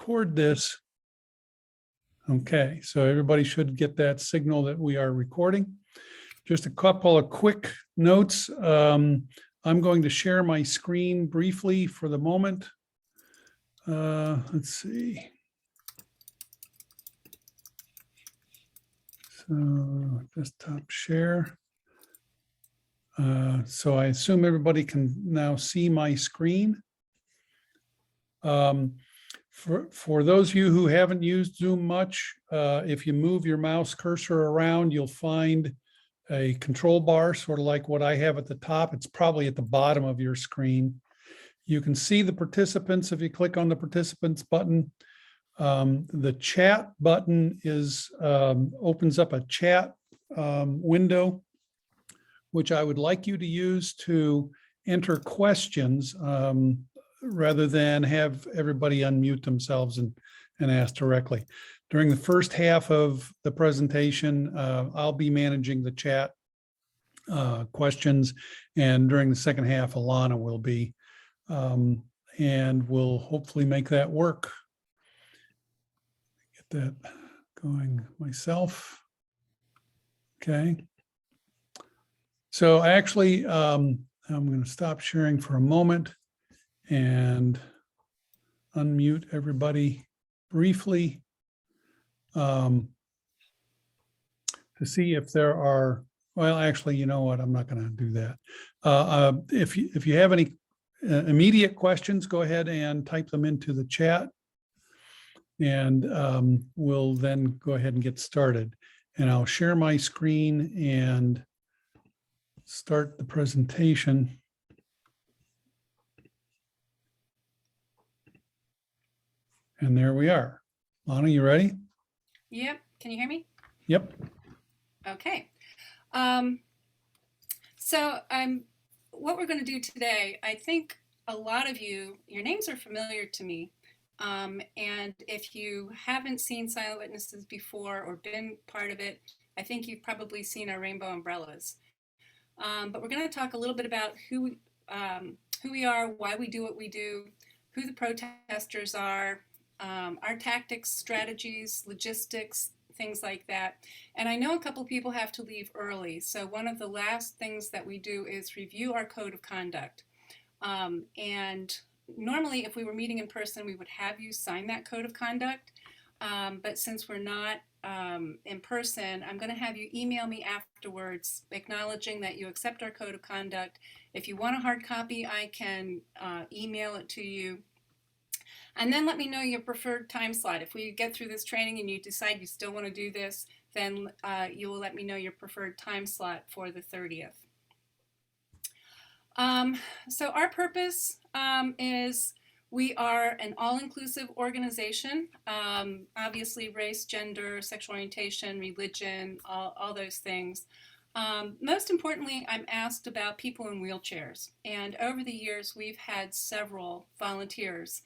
record this. Okay, so everybody should get that signal that we are recording. Just a couple of quick notes. I'm going to share my screen briefly for the moment. Let's see. So desktop share. So I assume everybody can now see my screen. For those of you who haven't used Zoom much, if you move your mouse cursor around, you'll find a control bar, sort of like what I have at the top. It's probably at the bottom of your screen. You can see the participants if you click on the participants button. The chat button is opens up a chat window, which I would like you to use to enter questions rather than have everybody unmute themselves and ask directly. During the first half of the presentation, I'll be managing the chat questions, and during the second half, Alana will be, and we'll hopefully make that work. Get that going myself. Okay. So actually, I'm going to stop sharing for a moment and unmute everybody briefly to see if there are, well, actually, you know what, I'm not going to do that. If you have any immediate questions, go ahead and type them into the chat, and we'll then go ahead and get started. And I'll share my screen and start the presentation. And there we are. Lana, you ready? Yep. Can you hear me? Yep. Okay. What we're going to do today, I think a lot of you, your names are familiar to me. And if you haven't seen Silent Witnesses before or been part of it, I think you've probably seen our rainbow umbrellas. But we're going to talk a little bit about who we are, why we do what we do, who the protesters are, our tactics, strategies, logistics, things like that. And I know a couple people have to leave early. So one of the last things that we do is review our code of conduct. And normally if we were meeting in person, we would have you sign that code of conduct. But since we're not in person, I'm going to have you email me afterwards acknowledging that you accept our code of conduct. If you want a hard copy, I can email it to you. And then let me know your preferred time slot. If we get through this training and you decide you still want to do this, then you will let me know your preferred time slot for the 30th. So our purpose is we are an all-inclusive organization. Obviously race, gender, sexual orientation, religion, all those things. Most importantly, I'm asked about people in wheelchairs. And over the years, we've had several volunteers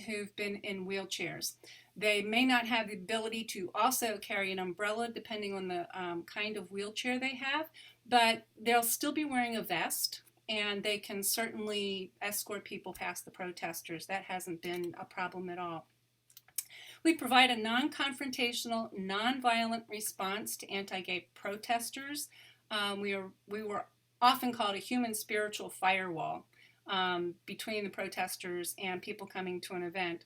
who've been in wheelchairs. They may not have the ability to also carry an umbrella depending on the kind of wheelchair they have, but they'll still be wearing a vest, and they can certainly escort people past the protesters. That hasn't been a problem at all. We provide a non-confrontational, non-violent response to anti-gay protesters. We were often called a human spiritual firewall between the protesters and people coming to an event.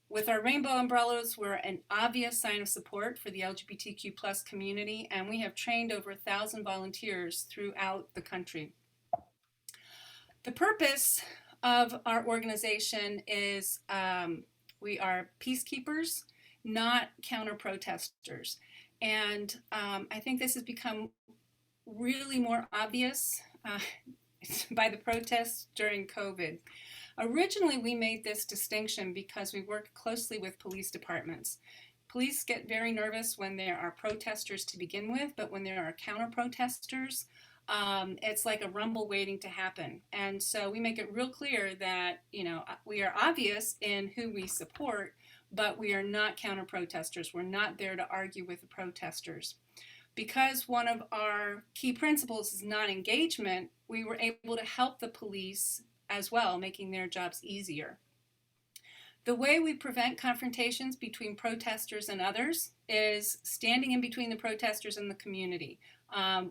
With our rainbow umbrellas, we're an obvious sign of support for the LGBTQ+ community, and we have trained over 1,000 volunteers throughout the country. The purpose of our organization is we are peacekeepers, not counter-protesters. And I think this has become really more obvious by the protests during COVID. Originally, we made this distinction because we work closely with police departments. Police get very nervous when there are protesters to begin with, but when there are counter-protesters, it's like a rumble waiting to happen. And so we make it real clear that, you know, we are obvious in who we support, but we are not counter-protesters. We're not there to argue with the protesters. Because one of our key principles is non-engagement, we were able to help the police as well, making their jobs easier. The way we prevent confrontations between protesters and others is standing in between the protesters and the community.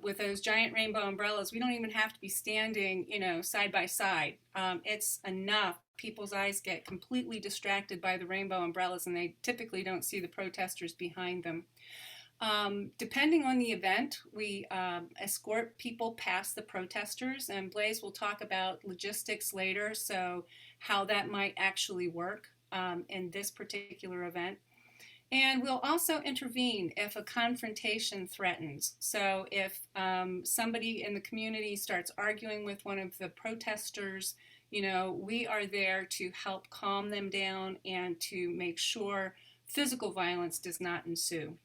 With those giant rainbow umbrellas, we don't even have to be standing, side by side. It's enough. People's eyes get completely distracted by the rainbow umbrellas, and they typically don't see the protesters behind them. Depending on the event, we escort people past the protesters, and Blaise will talk about logistics later, so how that might actually work in this particular event. And we'll also intervene if a confrontation threatens. So if somebody in the community starts arguing with one of the protesters, we are there to help calm them down and to make sure physical violence does not ensue.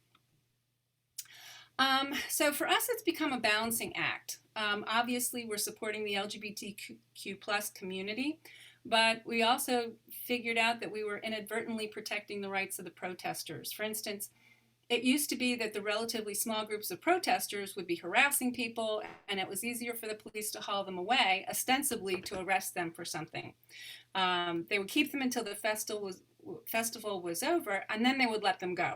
So for us, it's become a balancing act. Obviously, we're supporting the LGBTQ plus community, but we also figured out that we were inadvertently protecting the rights of the protesters. For instance, it used to be that the relatively small groups of protesters would be harassing people, and it was easier for the police to haul them away, ostensibly to arrest them for something. They would keep them until the festival was over, and then they would let them go.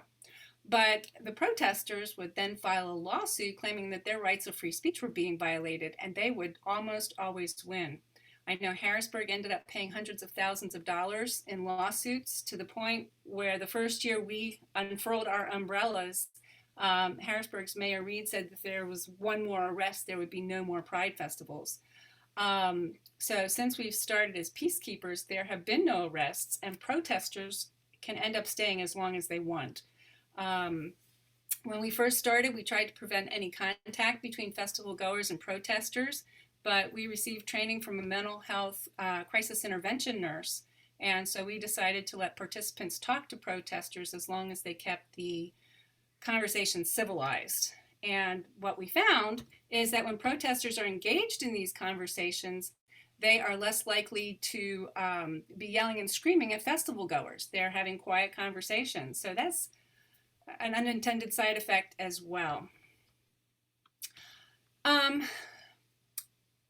But the protesters would then file a lawsuit claiming that their rights of free speech were being violated, and they would almost always win. I know Harrisburg ended up paying hundreds of thousands of dollars in lawsuits, to the point where the first year we unfurled our umbrellas, Harrisburg's Mayor Reed said that if there was one more arrest, there would be no more Pride festivals. So since we've started as peacekeepers, there have been no arrests, and protesters can end up staying as long as they want. When we first started, we tried to prevent any contact between festival goers and protesters, but we received training from a mental health crisis intervention nurse, and so we decided to let participants talk to protesters as long as they kept the conversation civilized. And what we found is that when protesters are engaged in these conversations, they are less likely to be yelling and screaming at festival goers. They're having quiet conversations. So that's an unintended side effect as well.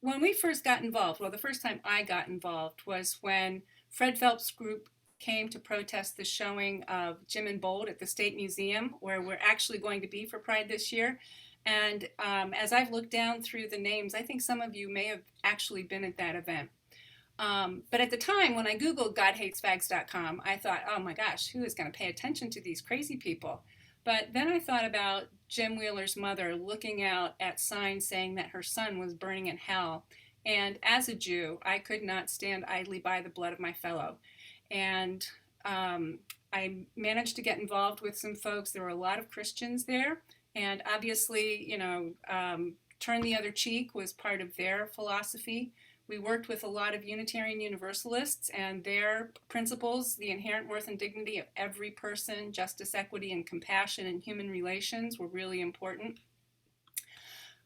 When we first got involved, well, the first time I got involved was when Fred Phelps' group came to protest the showing of Jim and Bold at the State Museum, where we're actually going to be for Pride this year. And as I've looked down through the names, I think some of you may have actually been at that event. But at the time, when I Googled GodHatesFags.com, I thought, oh my gosh, who is going to pay attention to these crazy people? But then I thought about Jim Wheeler's mother looking out at signs saying that her son was burning in hell. And as a Jew, I could not stand idly by the blood of my fellow. And I managed to get involved with some folks. There were a lot of Christians there. And obviously, turn the other cheek was part of their philosophy. We worked with a lot of Unitarian Universalists, and their principles, the inherent worth and dignity of every person, justice, equity, and compassion in human relations, were really important.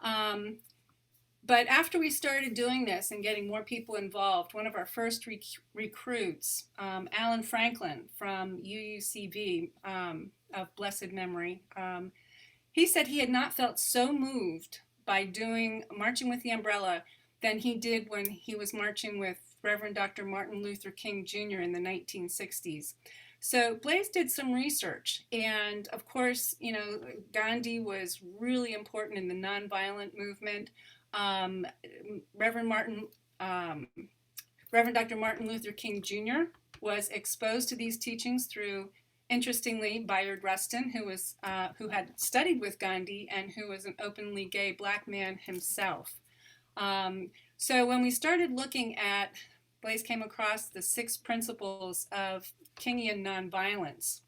But after we started doing this and getting more people involved, one of our first recruits, Alan Franklin from UUCV of blessed memory, he said he had not felt so moved by marching with the umbrella than he did when he was marching with Reverend Dr. Martin Luther King Jr. in the 1960s. So Blaise did some research, and of course, Gandhi was really important in the nonviolent movement. Reverend Dr. Martin Luther King Jr. was exposed to these teachings through, interestingly, Bayard Rustin, who had studied with Gandhi and who was an openly gay black man himself. So when we started looking at, Blaise came across the 6 principles of Kingian nonviolence.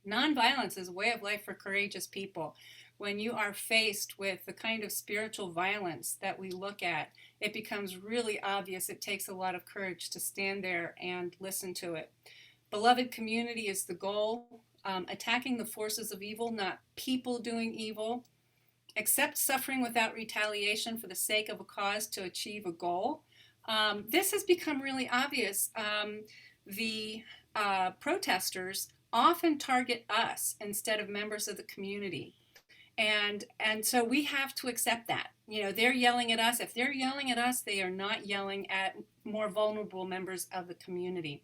Nonviolence is a way of life for courageous people. When you are faced with the kind of spiritual violence that we look at, it becomes really obvious. It takes a lot of courage to stand there and listen to it. Beloved community is the goal. Attacking the forces of evil, not people doing evil. Accept suffering without retaliation for the sake of a cause to achieve a goal. This has become really obvious. The protesters often target us instead of members of the community. And so we have to accept that. They're yelling at us. If they're yelling at us, they are not yelling at more vulnerable members of the community.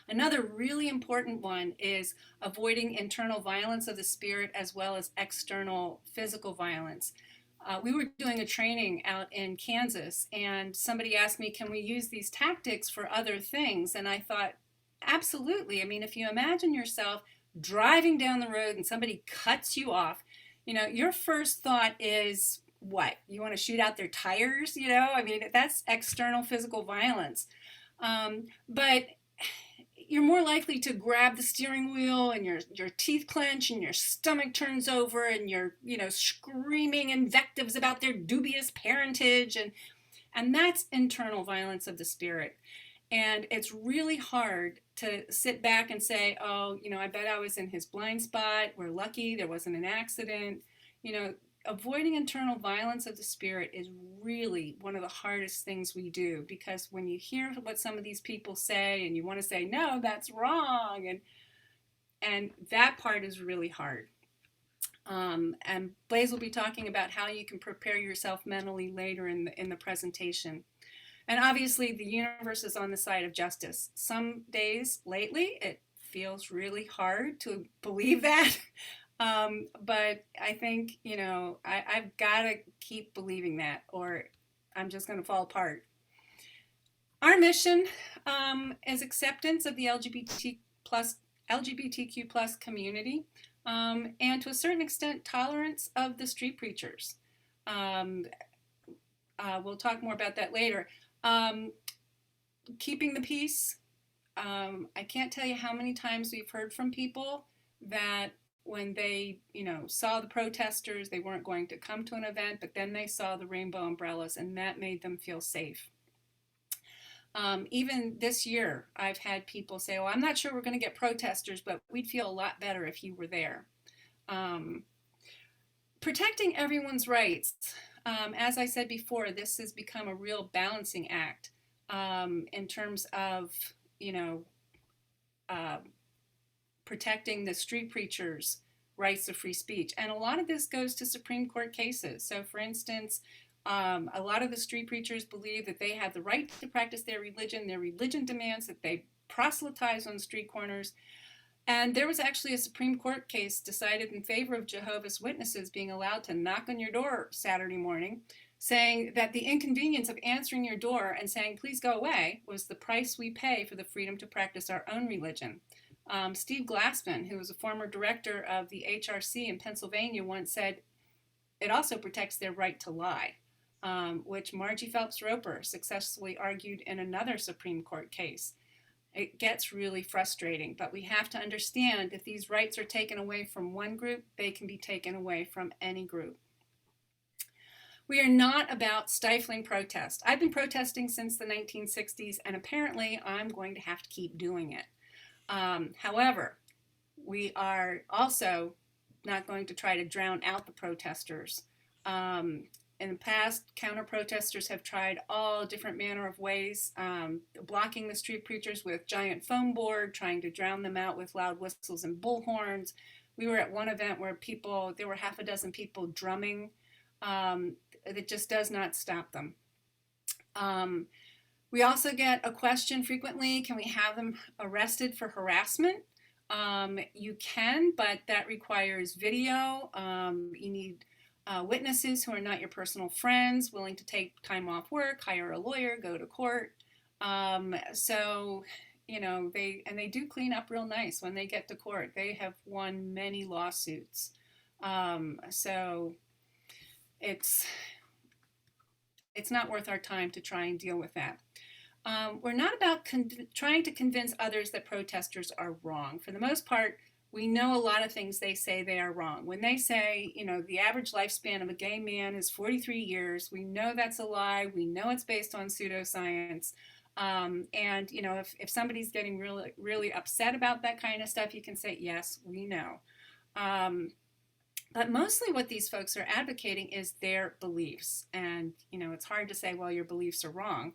Another really important one is avoiding internal violence of the spirit as well as external physical violence. We were doing a training out in Kansas, and somebody asked me, can we use these tactics for other things? And I thought, absolutely. I mean, if you imagine yourself driving down the road and somebody cuts you off, your first thought is what? You want to shoot out their tires? I mean, that's external physical violence. But you're more likely to grab the steering wheel and your teeth clench and your stomach turns over and you're screaming invectives about their dubious parentage, and that's internal violence of the spirit. And it's really hard to sit back and say, oh, I bet I was in his blind spot. We're lucky there wasn't an accident. Avoiding internal violence of the spirit is really one of the hardest things we do, because when you hear what some of these people say and you want to say, no, that's wrong. And that part is really hard. And Blaise will be talking about how you can prepare yourself mentally later in the presentation. And obviously the universe is on the side of justice. Some days lately, it feels really hard to believe that. But I think, I've got to keep believing that, or I'm just going to fall apart. Our mission is acceptance of the LGBTQ plus community, and to a certain extent, tolerance of the street preachers. We'll talk more about that later. Keeping the peace. I can't tell you how many times we've heard from people that when they, saw the protesters, they weren't going to come to an event, but then they saw the rainbow umbrellas and that made them feel safe. Even this year, I've had people say, well, I'm not sure we're going to get protesters, but we'd feel a lot better if you were there. Protecting everyone's rights. As I said before, this has become a real balancing act in terms of, protecting the street preachers' rights of free speech. And a lot of this goes to Supreme Court cases. So for instance, a lot of the street preachers believe that they have the right to practice their religion. Their religion demands that they proselytize on street corners. And there was actually a Supreme Court case decided in favor of Jehovah's Witnesses being allowed to knock on your door Saturday morning, saying that the inconvenience of answering your door and saying, please go away, was the price we pay for the freedom to practice our own religion. Steve Glassman, who was a former director of the HRC in Pennsylvania, once said, it also protects their right to lie, which Margie Phelps Roper successfully argued in another Supreme Court case. It gets really frustrating, but we have to understand if these rights are taken away from one group, they can be taken away from any group. We are not about stifling protest. I've been protesting since the 1960s, and apparently I'm going to have to keep doing it. However, we are also not going to try to drown out the protesters. In the past, counter-protesters have tried all different manner of ways, blocking the street preachers with giant foam board, trying to drown them out with loud whistles and bullhorns. We were at one event where there were half a dozen people drumming. That just does not stop them. We also get a question frequently, can we have them arrested for harassment? You can, but that requires video. You need witnesses who are not your personal friends, willing to take time off work, hire a lawyer, go to court. So, they do clean up real nice when they get to court. They have won many lawsuits. So it's not worth our time to try and deal with that. We're not about trying to convince others that protesters are wrong. For the most part, we know a lot of things they say they are wrong. When they say, the average lifespan of a gay man is 43 years, we know that's a lie. We know it's based on pseudoscience. And, if somebody's getting really, really upset about that kind of stuff, you can say, yes, we know. But mostly what these folks are advocating is their beliefs. And, it's hard to say, well, your beliefs are wrong.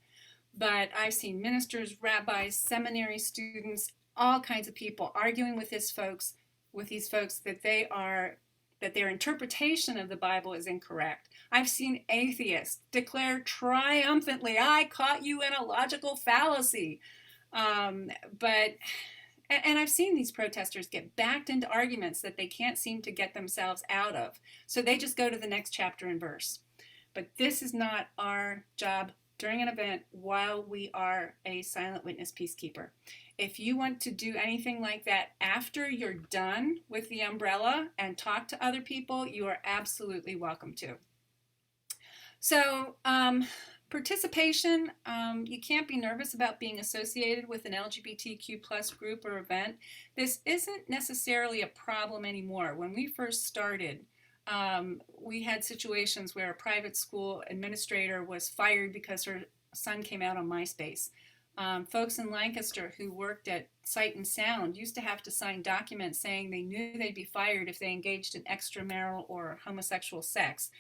But I've seen ministers, rabbis, seminary students, all kinds of people arguing with these folks that their interpretation of the Bible is incorrect. I've seen atheists declare triumphantly, I caught you in a logical fallacy. Um, but and I've seen these protesters get backed into arguments that they can't seem to get themselves out of. So they just go to the next chapter and verse. But this is not our job during an event while we are a silent witness peacekeeper. If you want to do anything like that after you're done with the umbrella and talk to other people, you are absolutely welcome to. So, participation, you can't be nervous about being associated with an LGBTQ plus group or event. This isn't necessarily a problem anymore. When we first started, we had situations where a private school administrator was fired because her son came out on MySpace. Folks in Lancaster who worked at Sight and Sound used to have to sign documents saying they knew they'd be fired if they engaged in extramarital or homosexual sex.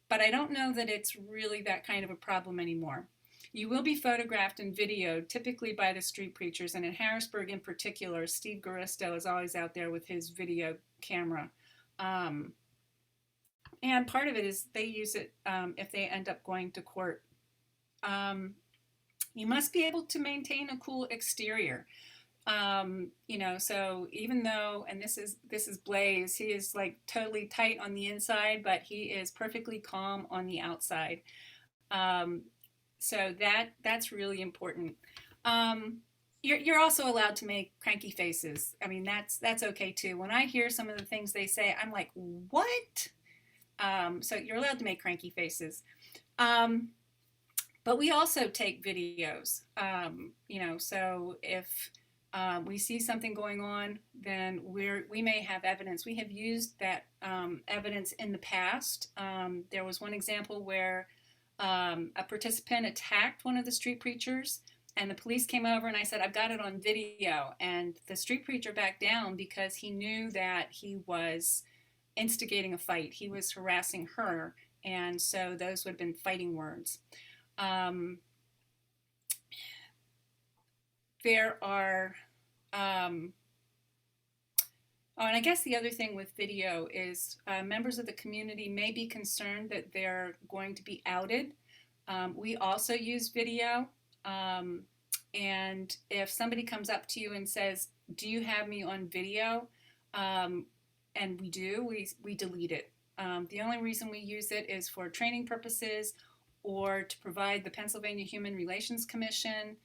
But I don't know that it's really that kind of a problem anymore. You will be photographed and videoed, typically by the street preachers, and in Harrisburg in particular, Steve Garisto is always out there with his video camera. Um, and part of it is they use it if they end up going to court. You must be able to maintain a cool exterior. So even though, and this is Blaze, he is like totally tight on the inside, but he is perfectly calm on the outside. Um, so that's really important. You're also allowed to make cranky faces. I mean, that's okay too. When I hear some of the things they say, I'm like, what? So you're allowed to make cranky faces. But we also take videos. So if we see something going on, then we may have evidence. We have used that evidence in the past. There was one example where a participant attacked one of the street preachers, and the police came over, and I said, I've got it on video. And the street preacher backed down because he knew that he was instigating a fight. He was harassing her, and so those would have been fighting words. There are Oh, and I guess the other thing with video is members of the community may be concerned that they're going to be outed. We also use video. And if somebody comes up to you and says, do you have me on video? And we do, we delete it. The only reason we use it is for training purposes or to provide the Pennsylvania Human Relations Commission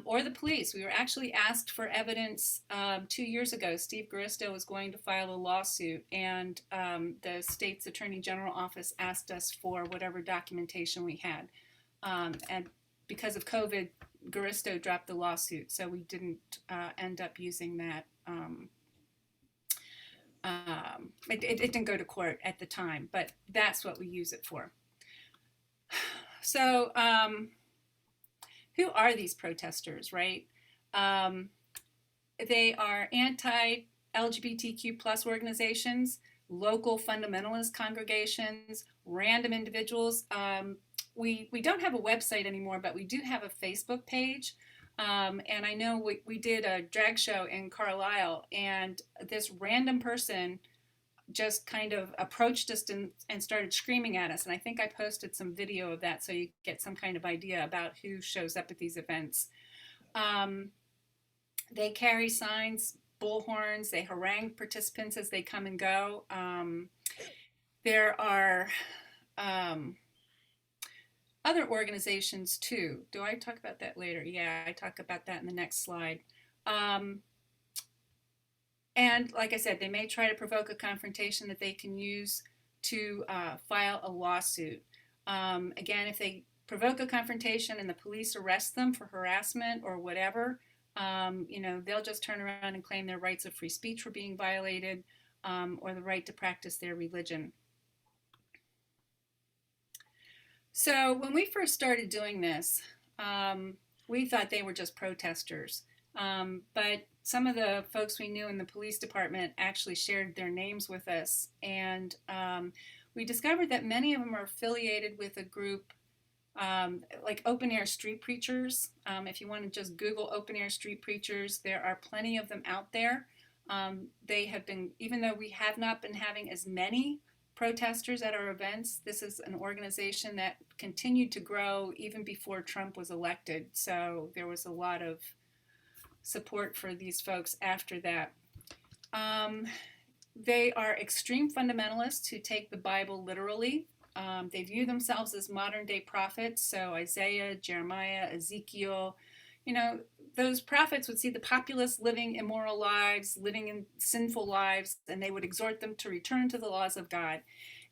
or the police. We were actually asked for evidence 2 years ago. Steve Garisto was going to file a lawsuit, and the state's attorney general office asked us for whatever documentation we had. And because of COVID, Garisto dropped the lawsuit, so we didn't end up using that. It didn't go to court at the time, but that's what we use it for. So, who are these protesters, right? They are anti-LGBTQ plus organizations, local fundamentalist congregations, random individuals. We don't have a website anymore, but we do have a Facebook page. And I know we did a drag show in Carlisle, and this random person just kind of approached us and started screaming at us. And I think I posted some video of that so you get some kind of idea about who shows up at these events. They carry signs, bullhorns, they harangue participants as they come and go. There are other organizations too. Do I talk about that later? Yeah, I talk about that in the next slide. And like I said, they may try to provoke a confrontation that they can use to file a lawsuit. Again, if they provoke a confrontation and the police arrest them for harassment or whatever, they'll just turn around and claim their rights of free speech were being violated or the right to practice their religion. So when we first started doing this, we thought they were just protesters. But some of the folks we knew in the police department actually shared their names with us. And we discovered that many of them are affiliated with a group like open air street preachers. If you want to just Google open air street preachers, there are plenty of them out there. They have been, even though we have not been having as many protesters at our events, this is an organization that continued to grow even before Trump was elected. So there was a lot of support for these folks after that. They are extreme fundamentalists who take the Bible literally. They view themselves as modern day prophets. So Isaiah, Jeremiah, Ezekiel, you know, those prophets would see the populace living immoral lives, living in sinful lives, and they would exhort them to return to the laws of God.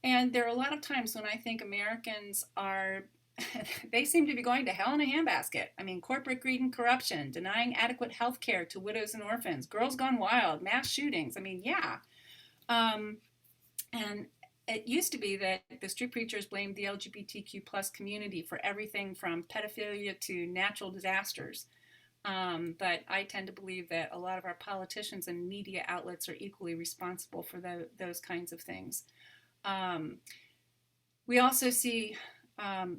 And there are a lot of times when I think Americans are, they seem to be going to hell in a handbasket. I mean, corporate greed and corruption, denying adequate health care to widows and orphans, girls gone wild, mass shootings. I mean, yeah. And it used to be that the street preachers blamed the LGBTQ plus community for everything from pedophilia to natural disasters. But I tend to believe that a lot of our politicians and media outlets are equally responsible for those kinds of things. We also see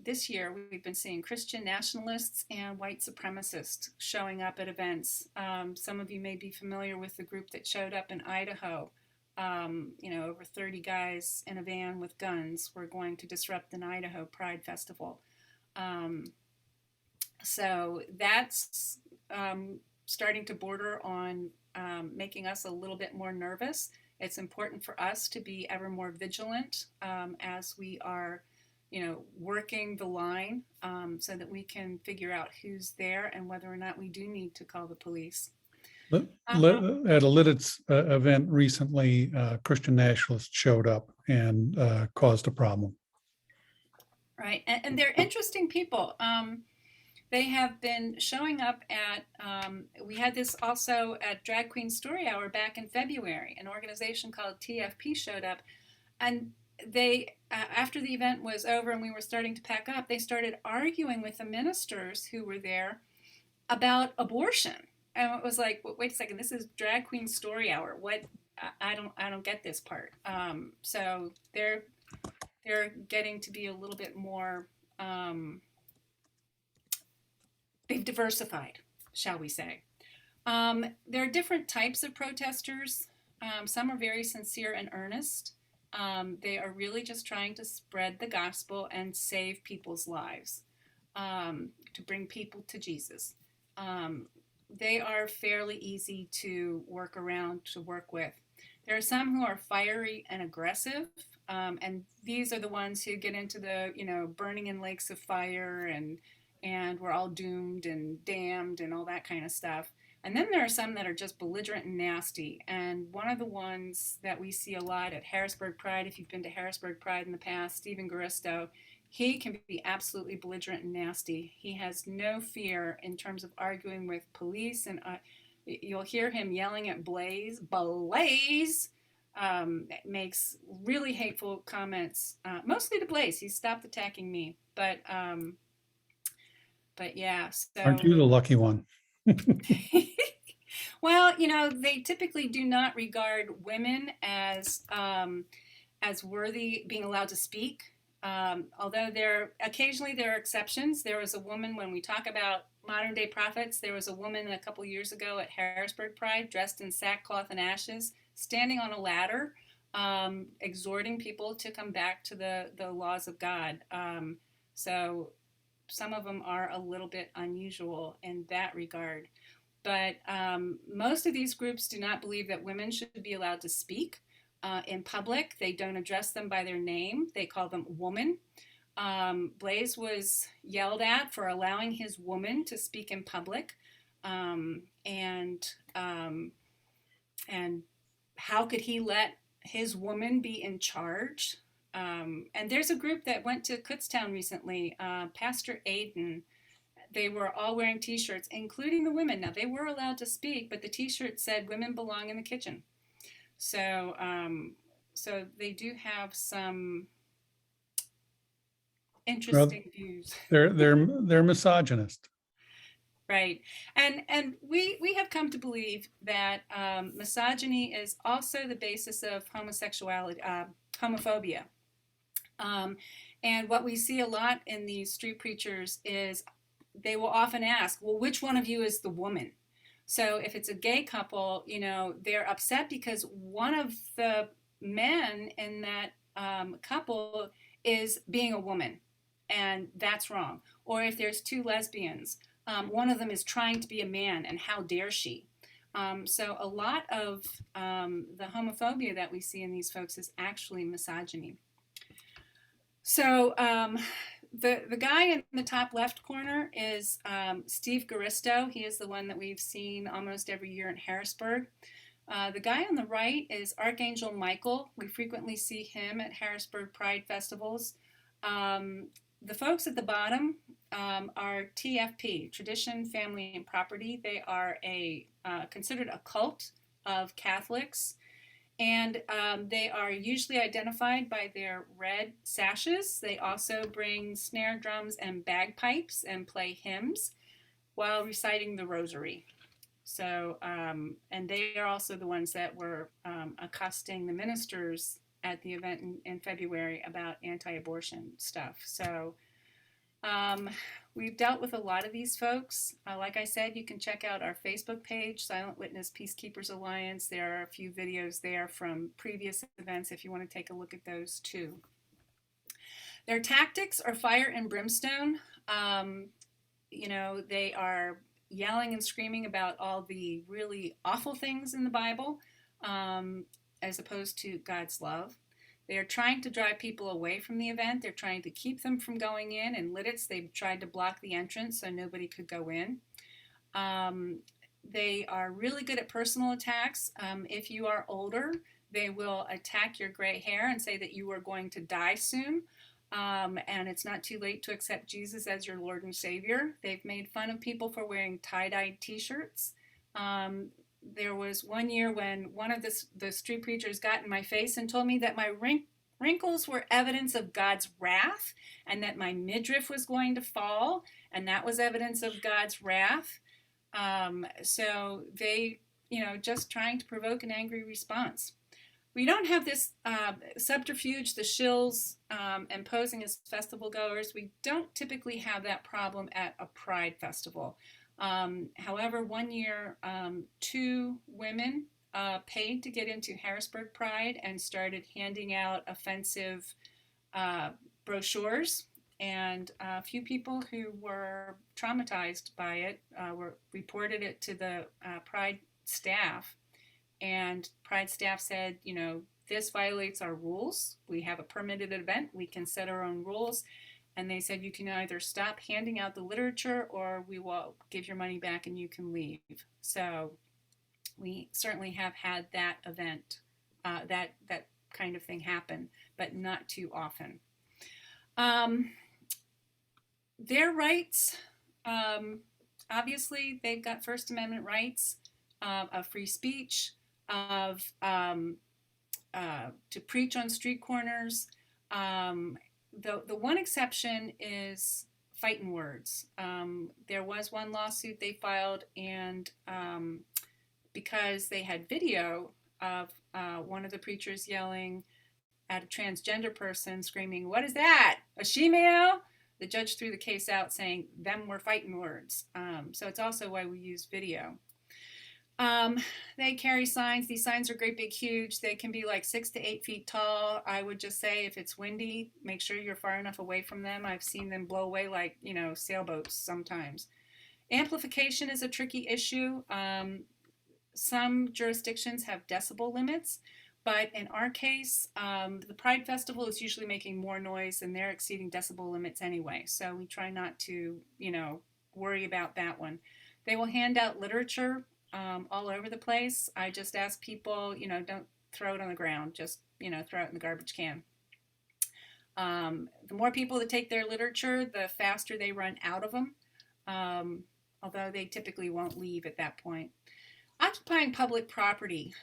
this year, we've been seeing Christian nationalists and white supremacists showing up at events. Some of you may be familiar with the group that showed up in Idaho. Over 30 guys in a van with guns were going to disrupt an Idaho Pride Festival. So that's starting to border on making us a little bit more nervous. It's important for us to be ever more vigilant as we are, working the line so that we can figure out who's there and whether or not we do need to call the police. At a Lidditz event recently, Christian nationalists showed up and caused a problem. Right, and they're interesting people. They have been showing up at, we had this also at Drag Queen Story Hour back in February. An organization called TFP showed up, and they, after the event was over and we were starting to pack up, they started arguing with the ministers who were there about abortion. And it was like, wait a second, this is Drag Queen Story Hour. What? I don't get this part. So they're getting to be a little bit more. They've diversified, shall we say? There are different types of protesters. Some are very sincere and earnest. They are really just trying to spread the gospel and save people's lives, to bring people to Jesus. They are fairly easy to work around, to work with. There are some who are fiery and aggressive, and these are the ones who get into the, burning in lakes of fire and we're all doomed and damned and all that kind of stuff. And then there are some that are just belligerent and nasty. And one of the ones that we see a lot at Harrisburg Pride, if you've been to Harrisburg Pride in the past, Stephen Garisto, he can be absolutely belligerent and nasty. He has no fear in terms of arguing with police, and you'll hear him yelling at Blaze, makes really hateful comments, mostly to Blaze. He's stopped attacking me, but yeah. So Aren't you the lucky one? well, they typically do not regard women as worthy being allowed to speak. Although occasionally there are exceptions. There was a woman, when we talk about modern day prophets, there was a woman a couple years ago at Harrisburg Pride dressed in sackcloth and ashes, standing on a ladder, exhorting people to come back to the laws of God. So some of them are a little bit unusual in that regard. But most of these groups do not believe that women should be allowed to speak in public. They don't address them by their name. They call them woman. Blaze was yelled at for allowing his woman to speak in public. And how could he let his woman be in charge? And there's a group that went to Kutztown recently, Pastor Aiden. They were all wearing t-shirts, including the women. Now, they were allowed to speak, but the t-shirt said women belong in the kitchen. So so they do have some interesting views. They're misogynist. Right. And we have come to believe that misogyny is also the basis of homosexuality, homophobia. And what we see a lot in these street preachers is they will often ask, well, which one of you is the woman? So if it's a gay couple, they're upset because one of the men in that couple is being a woman, and that's wrong. Or if there's two lesbians, One of them is trying to be a man, and how dare she? So a lot of the homophobia that we see in these folks is actually misogyny. So the guy in the top left corner is Steve Garisto. He is the one that we've seen almost every year in Harrisburg. The guy on the right is Archangel Michael. We frequently see him at Harrisburg Pride festivals. The folks at the bottom are TFP, Tradition, Family, and Property. They are considered a cult of Catholics, and they are usually identified by their red sashes. They also bring snare drums and bagpipes and play hymns while reciting the rosary. So, and they are also the ones that were accosting the ministers at the event in February about anti-abortion stuff. So we've dealt with a lot of these folks. Like I said, you can check out our Facebook page, Silent Witness Peacekeepers Alliance. There are a few videos there from previous events if you want to take a look at those too. Their tactics are fire and brimstone. You know, they are yelling and screaming about all the really awful things in the Bible, as opposed to God's love. They are trying to drive people away from the event. They're trying to keep them from going in. In Lidditz, they've tried to block the entrance so nobody could go in. They are really good at personal attacks. If you are older, they will attack your gray hair and say that you are going to die soon. And it's not too late to accept Jesus as your Lord and Savior. They've made fun of people for wearing tie-dyed t-shirts. There was one year when one of the street preachers got in my face and told me that my wrinkles were evidence of God's wrath, and that my midriff was going to fall, and that was evidence of God's wrath. So they, you know, just trying to provoke an angry response. We don't have this subterfuge, the shills, and posing as festival goers. We don't typically have that problem at a Pride festival. However, one year, 2 women paid to get into Harrisburg Pride and started handing out offensive brochures. And a few people who were traumatized by it reported it to the Pride staff. And Pride staff said, you know, this violates our rules. We have a permitted event. We can set our own rules. And they said, you can either stop handing out the literature or we will give your money back and you can leave. So we certainly have had that event, that kind of thing happen, but not too often. Their rights, obviously, they've got First Amendment rights of free speech, of to preach on street corners. The one exception is fighting words. There was one lawsuit they filed, and because they had video of one of the preachers yelling at a transgender person, screaming, "What is that? A she-male?" The judge threw the case out saying, "Them were fighting words." So it's also why we use video. They carry signs. These signs are great, big, huge. They can be like 6 to 8 feet tall. I would just say if it's windy, make sure you're far enough away from them. I've seen them blow away like, you know, sailboats sometimes. Amplification is a tricky issue. Some jurisdictions have decibel limits, but in our case, the Pride Festival is usually making more noise and they're exceeding decibel limits anyway. So we try not to, you know, worry about that one. They will hand out literature all over the place. I just ask people, you know, don't throw it on the ground, just, you know, throw it in the garbage can. The more people that take their literature, the faster they run out of them, although they typically won't leave at that point. Occupying public property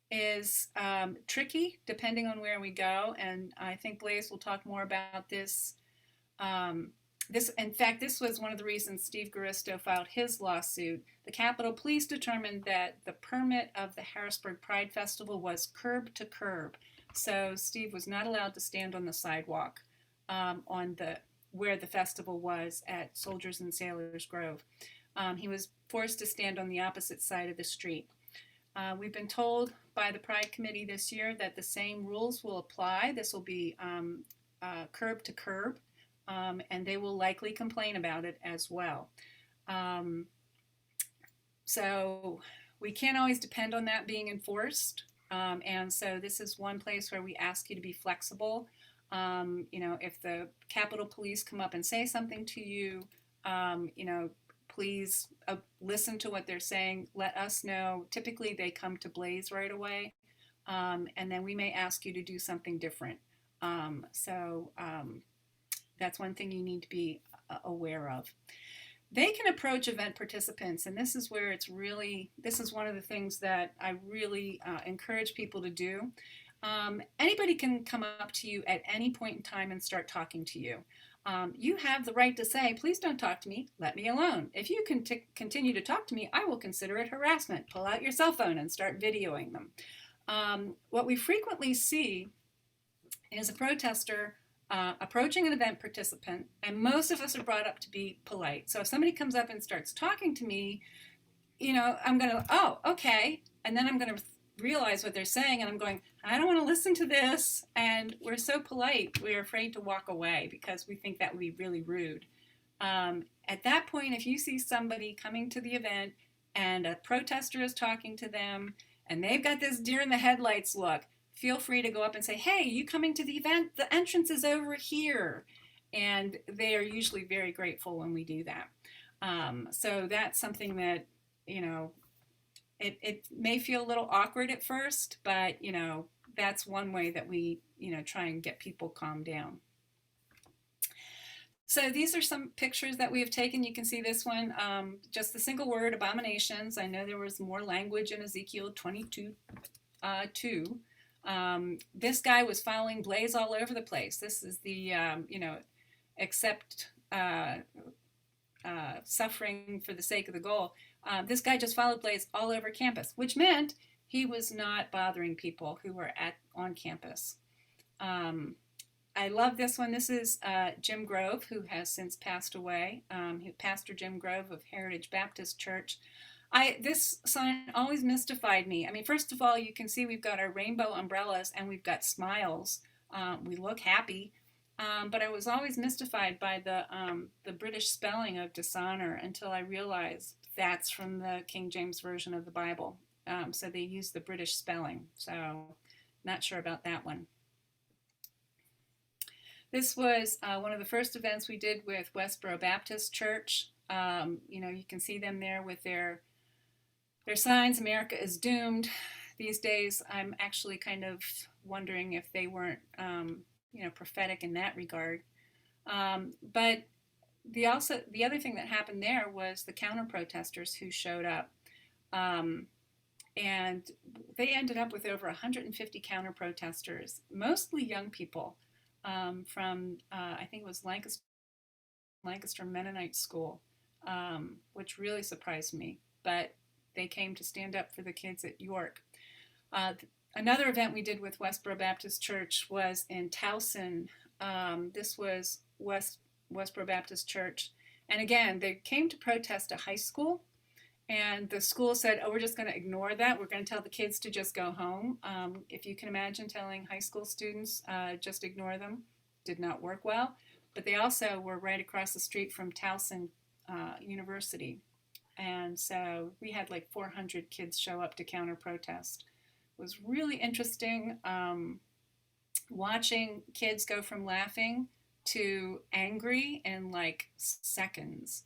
is tricky depending on where we go, and I think Blaise will talk more about this. In fact, this was one of the reasons Steve Garisto filed his lawsuit. The Capitol Police determined that the permit of the Harrisburg Pride Festival was curb to curb. So Steve was not allowed to stand on the sidewalk where the festival was at Soldiers and Sailors Grove. He was forced to stand on the opposite side of the street. We've been told by the Pride Committee this year that the same rules will apply. This will be curb to curb. and they will likely complain about it as well. Um, so we can't always depend on that being enforced. And so this is one place where we ask you to be flexible. If the Capitol Police come up and say something to you, please listen to what they're saying. Let us know. Typically, they come to Blaze right away, and then we may ask you to do something different. That's one thing you need to be aware of. They can approach event participants, and this is where this is one of the things that I really encourage people to do. Anybody can come up to you at any point in time and start talking to you. You have the right to say, please don't talk to me, let me alone. If you continue to talk to me, I will consider it harassment. Pull out your cell phone and start videoing them. What we frequently see is a protester approaching an event participant, and most of us are brought up to be polite. So if somebody comes up and starts talking to me, I'm going to, oh, okay. And then I'm going to realize what they're saying, and I'm going, I don't want to listen to this. And we're so polite, we're afraid to walk away because we think that would be really rude. At that point, if you see somebody coming to the event and a protester is talking to them and they've got this deer in the headlights look, feel free to go up and say, hey, you coming to the event? The entrance is over here. And they are usually very grateful when we do that. So that's something that, it may feel a little awkward at first, but, that's one way that we, try and get people calmed down. So these are some pictures that we have taken. You can see this one, just the single word, abominations. I know there was more language in Ezekiel 22:2. This guy was following Blaze all over the place. This is the, accept suffering for the sake of the goal. This guy just followed Blaze all over campus, which meant he was not bothering people who were on campus. I love this one. This is Jim Grove, who has since passed away, Pastor Jim Grove of Heritage Baptist Church. This sign always mystified me. I mean, first of all, you can see we've got our rainbow umbrellas and we've got smiles. We look happy, but I was always mystified by the British spelling of dishonor until I realized that's from the King James Version of the Bible. So they use the British spelling. So not sure about that one. This was one of the first events we did with Westboro Baptist Church. You can see them there with their signs, America is doomed. These days, I'm actually kind of wondering if they weren't, prophetic in that regard. But the other thing that happened there was the counter-protesters who showed up. And they ended up with over 150 counter-protesters, mostly young people from, I think it was Lancaster Mennonite School, which really surprised me. But they came to stand up for the kids at York. Another event we did with Westboro Baptist Church was in Towson. This was Westboro Baptist Church. And again, they came to protest a high school. And the school said, oh, we're just going to ignore that. We're going to tell the kids to just go home. If you can imagine telling high school students, just ignore them, did not work well. But they also were right across the street from Towson University. And so we had like 400 kids show up to counter-protest. It was really interesting watching kids go from laughing to angry in like seconds.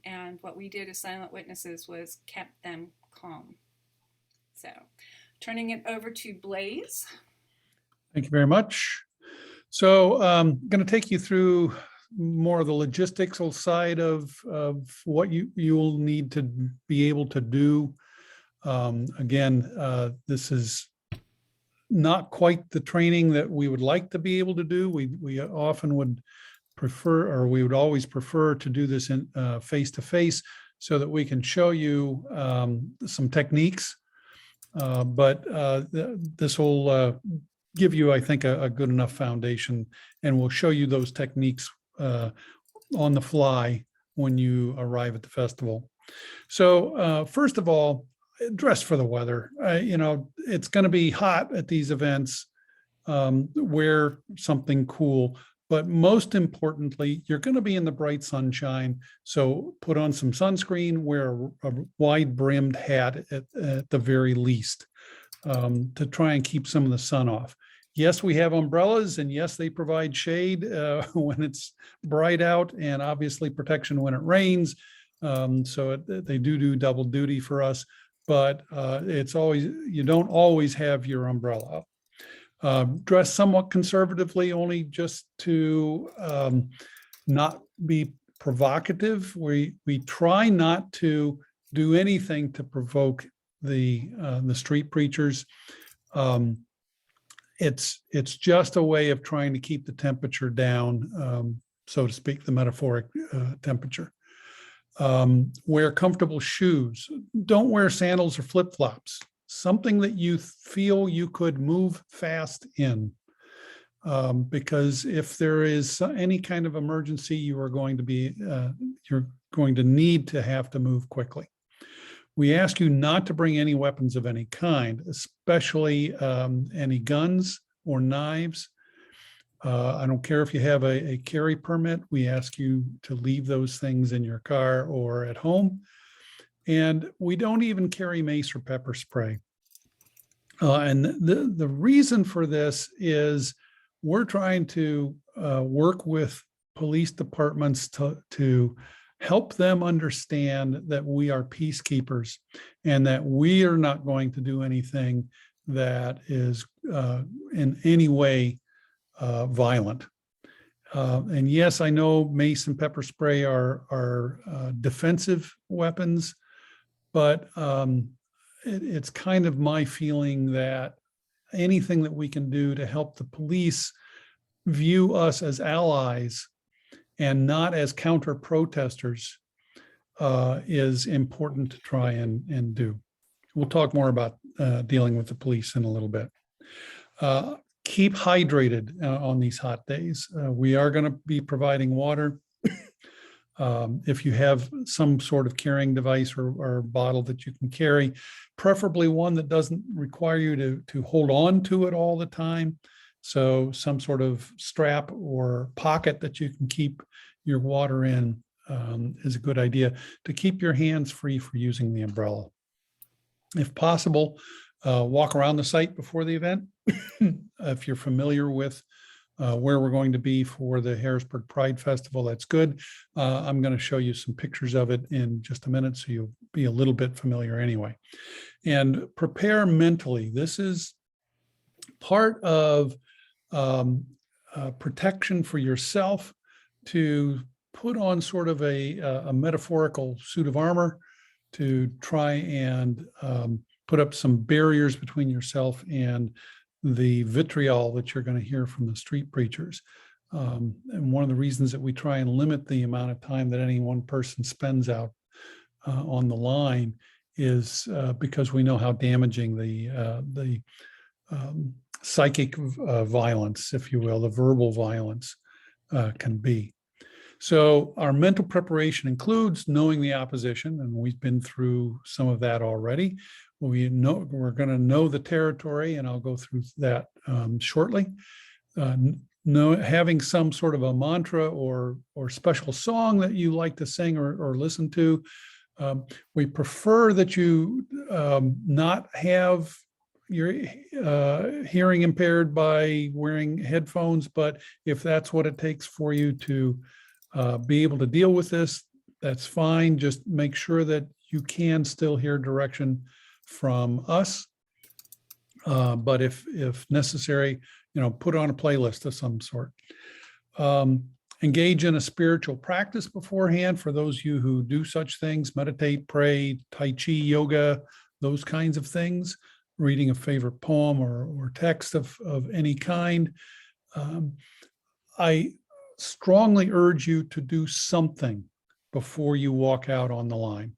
And what we did as Silent Witnesses was kept them calm. So turning it over to Blaze. Thank you very much. So I'm going to take you through more of the logistical side of what you'll need to be able to do. Again, this is not quite the training that we would like to be able to do. We often would prefer, or we would always prefer to do this in face-to-face so that we can show you some techniques. But this will give you, I think, a good enough foundation, and we'll show you those techniques on the fly when you arrive at the festival. So first of all, dress for the weather. It's going to be hot at these events. Wear something cool. But most importantly, you're going to be in the bright sunshine. So put on some sunscreen, wear a wide brimmed hat at the very least, to try and keep some of the sun off. Yes, we have umbrellas, and yes, they provide shade when it's bright out, and obviously protection when it rains. They do double duty for us, but you don't always have your umbrella up. Dress somewhat conservatively, only just to not be provocative. We try not to do anything to provoke the street preachers. It's just a way of trying to keep the temperature down, so to speak, the metaphoric temperature. Wear comfortable shoes. Don't wear sandals or flip-flops. Something that you feel you could move fast in. Because if there is any kind of emergency, you're going to need to have to move quickly. We ask you not to bring any weapons of any kind, especially any guns or knives. I don't care if you have a carry permit. We ask you to leave those things in your car or at home. And we don't even carry mace or pepper spray. And the reason for this is we're trying to work with police departments to help them understand that we are peacekeepers and that we are not going to do anything that is in any way violent. And yes, I know mace and pepper spray are defensive weapons, but it's kind of my feeling that anything that we can do to help the police view us as allies and not as counter protesters is important to try and do. We'll talk more about dealing with the police in a little bit. Keep hydrated on these hot days. We are going to be providing water. If you have some sort of carrying device or bottle that you can carry, preferably one that doesn't require you to hold on to it all the time. So some sort of strap or pocket that you can keep your water in is a good idea to keep your hands free for using the umbrella. If possible, walk around the site before the event. If you're familiar with where we're going to be for the Harrisburg Pride Festival, that's good. I'm going to show you some pictures of it in just a minute, so you'll be a little bit familiar anyway. And prepare mentally. This is part of protection for yourself, to put on sort of a metaphorical suit of armor to try and put up some barriers between yourself and the vitriol that you're going to hear from the street preachers. And one of the reasons that we try and limit the amount of time that any one person spends out on the line is because we know how damaging the psychic violence, if you will, the verbal violence can be. So our mental preparation includes knowing the opposition, and we've been through some of that already. We're going to know the territory, and I'll go through that shortly. Having some sort of a mantra or special song that you like to sing or listen to. We prefer that you not have your hearing impaired by wearing headphones, but if that's what it takes for you to be able to deal with this, that's fine. Just make sure that you can still hear direction from us. But if necessary, put on a playlist of some sort. Engage in a spiritual practice beforehand for those of you who do such things: meditate, pray, Tai Chi, yoga, those kinds of things. Reading a favorite poem or text of any kind. I strongly urge you to do something before you walk out on the line,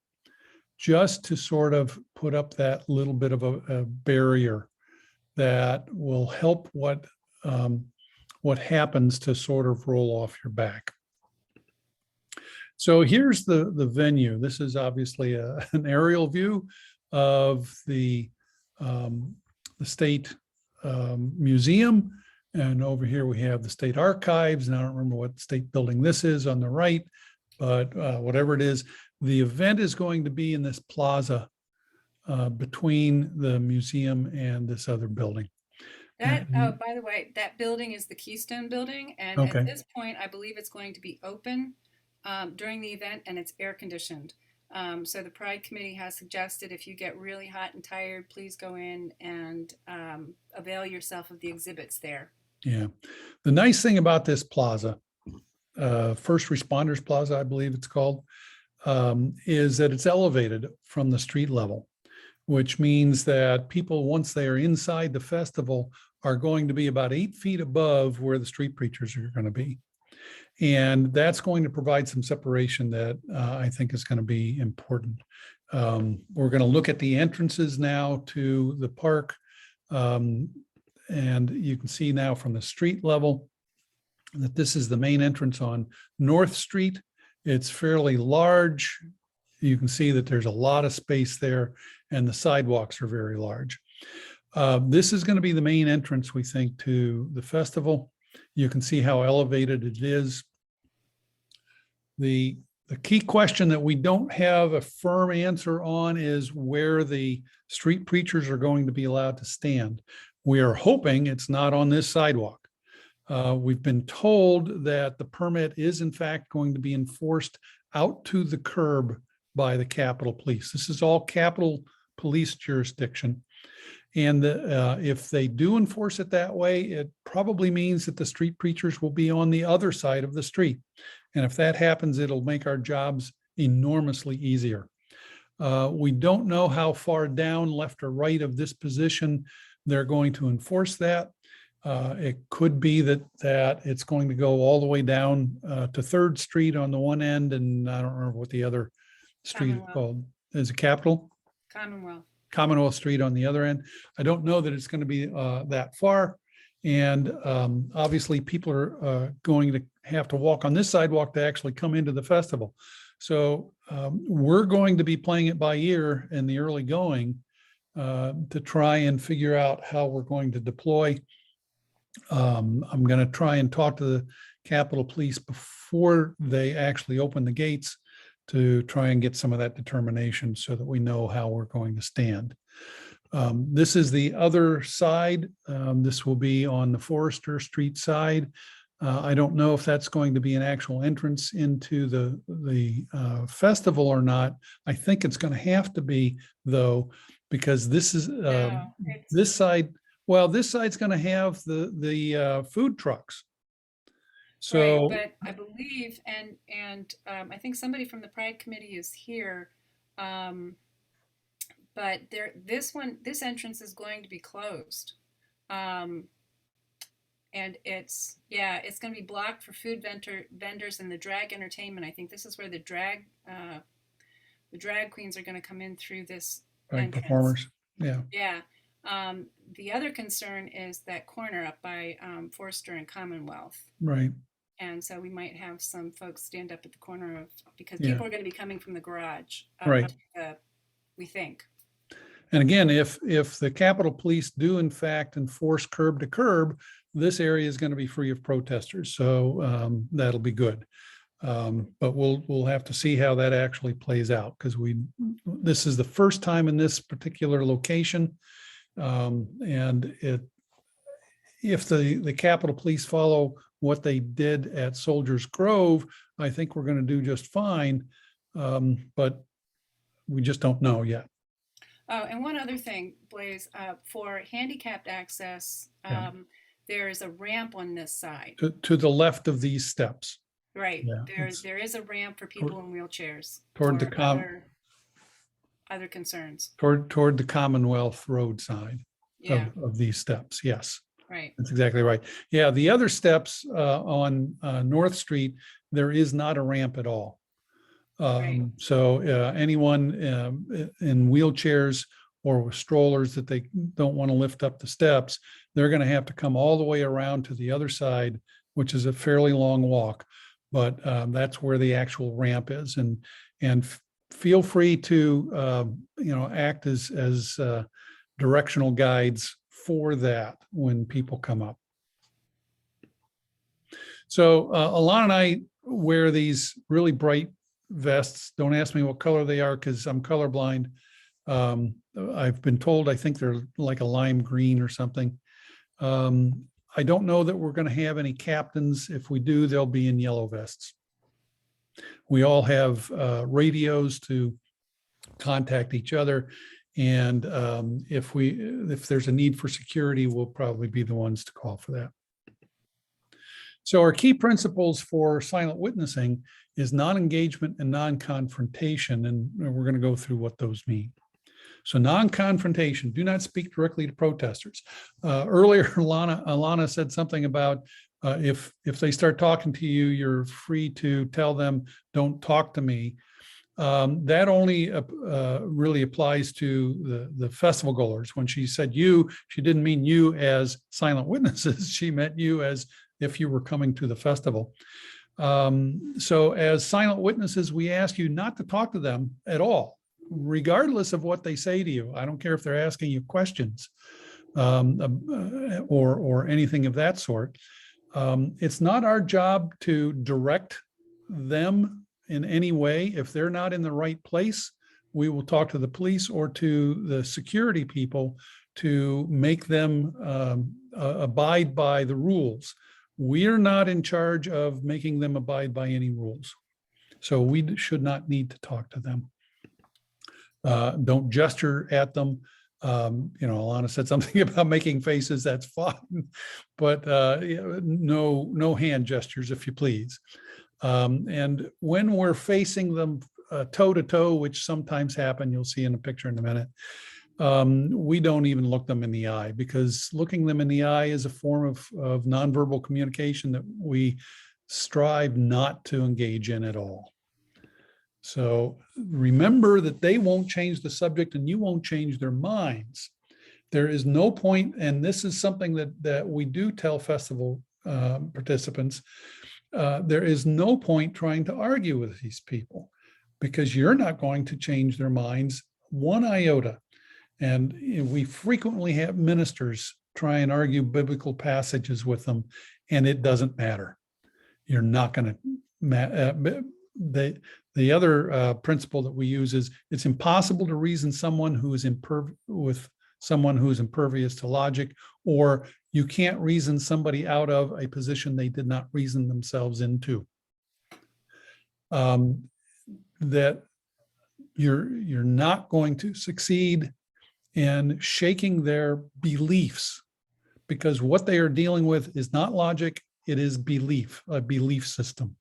just to sort of put up that little bit of a barrier that will help what happens to sort of roll off your back. So here's the venue. This is obviously an aerial view of the State Museum. And over here we have the state archives, and I don't remember what state building this is on the right, but whatever it is, the event is going to be in this plaza between the museum and this other building. That, oh, by the way, that building is the Keystone Building, and at Okay. this point, I believe it's going to be open during the event, and it's air conditioned. So the Pride Committee has suggested if you get really hot and tired, please go in and avail yourself of the exhibits there. Yeah. The nice thing about this plaza, First Responders Plaza, I believe it's called, is that it's elevated from the street level, which means that people, once they are inside the festival, are going to be about 8 feet above where the street preachers are going to be. And that's going to provide some separation that I think is going to be important. We're going to look at the entrances now to the park. And you can see now from the street level that this is the main entrance on North Street. It's fairly large. You can see that there's a lot of space there, and the sidewalks are very large. This is going to be the main entrance, we think, to the festival. You can see how elevated it is. The key question that we don't have a firm answer on is where the street preachers are going to be allowed to stand. We are hoping it's not on this sidewalk. We've been told that the permit is in fact going to be enforced out to the curb by the Capitol Police. This is all Capitol Police jurisdiction. And if they do enforce it that way, it probably means that the street preachers will be on the other side of the street. And if that happens, it'll make our jobs enormously easier. We don't know how far down, left or right of this position they're going to enforce that. It could be that it's going to go all the way down to 3rd Street on the one end, and I don't remember what the other street is called. Is it Capitol? Commonwealth Street on the other end. I don't know that it's going to be that far. And obviously people are going to have to walk on this sidewalk to actually come into the festival. So we're going to be playing it by ear in the early going to try and figure out how we're going to deploy. I'm going to try and talk to the Capitol Police before they actually open the gates to try and get some of that determination so that we know how we're going to stand. This is the other side. This will be on the Forester Street side. I don't know if that's going to be an actual entrance into the festival or not. I think it's going to have to be, though, because this is this side. Well, this side's going to have the food trucks. So, right, but I believe, and I think somebody from the Pride Committee is here. But this entrance is going to be closed. And it's going to be blocked for food vendors and the drag entertainment. I think this is where the drag queens are going to come in through this entrance. Performers. Yeah. Yeah. The other concern is that corner up by Forster and Commonwealth. Right. And so we might have some folks stand up at the corner because people are going to be coming from the garage. Right. We think. And again, if the Capitol Police do in fact enforce curb to curb, this area is going to be free of protesters. So that'll be good. But we'll have to see how that actually plays out, because this is the first time in this particular location. And if the Capitol Police follow what they did at Soldiers Grove, I think we're going to do just fine. But we just don't know yet. Oh, and one other thing, Blaze, for handicapped access, there is a ramp on this side. To the left of these steps. Right. Yeah, there is a ramp for people in wheelchairs. Toward the other concerns. Toward the Commonwealth Road side of these steps. Yes. Right. That's exactly right. Yeah. The other steps on North Street, there is not a ramp at all. Right. So anyone in wheelchairs or with strollers that they don't want to lift up the steps, they're going to have to come all the way around to the other side, which is a fairly long walk. But that's where the actual ramp is, and feel free to act as directional guides for that when people come up. So Alana and I wear these really bright vests. Don't ask me what color they are because I'm colorblind. I've been told I think they're like a lime green or something. I don't know that we're going to have any captains. If we do, they'll be in yellow vests. We all have radios to contact each other. And if there's a need for security, we'll probably be the ones to call for that. So our key principles for silent witnessing is non-engagement and non-confrontation. And we're going to go through what those mean. So non-confrontation, do not speak directly to protesters. Earlier, Alana said something about if they start talking to you, you're free to tell them, don't talk to me. That only really applies to the festival goers. When she said you, she didn't mean you as silent witnesses. She meant you as if you were coming to the festival. So as silent witnesses, we ask you not to talk to them at all, regardless of what they say to you. I don't care if they're asking you questions or anything of that sort. It's not our job to direct them in any way. If they're not in the right place, we will talk to the police or to the security people to make them abide by the rules. We're not in charge of making them abide by any rules. So we should not need to talk to them. Don't gesture at them. Alana said something about making faces, that's fine, but no hand gestures, if you please. And when we're facing them toe to toe, which sometimes happen, you'll see in a picture in a minute, we don't even look them in the eye, because looking them in the eye is a form of nonverbal communication that we strive not to engage in at all. So remember that they won't change the subject and you won't change their minds. There is no point, and this is something that we do tell festival participants, there is no point trying to argue with these people, because you're not going to change their minds one iota. And we frequently have ministers try and argue biblical passages with them, and it doesn't matter. You're not going to. The other principle that we use is it's impossible to reason someone who is with someone who is impervious to logic, or you can't reason somebody out of a position they did not reason themselves into. That you're not going to succeed in shaking their beliefs, because what they are dealing with is not logic, it is belief, a belief system.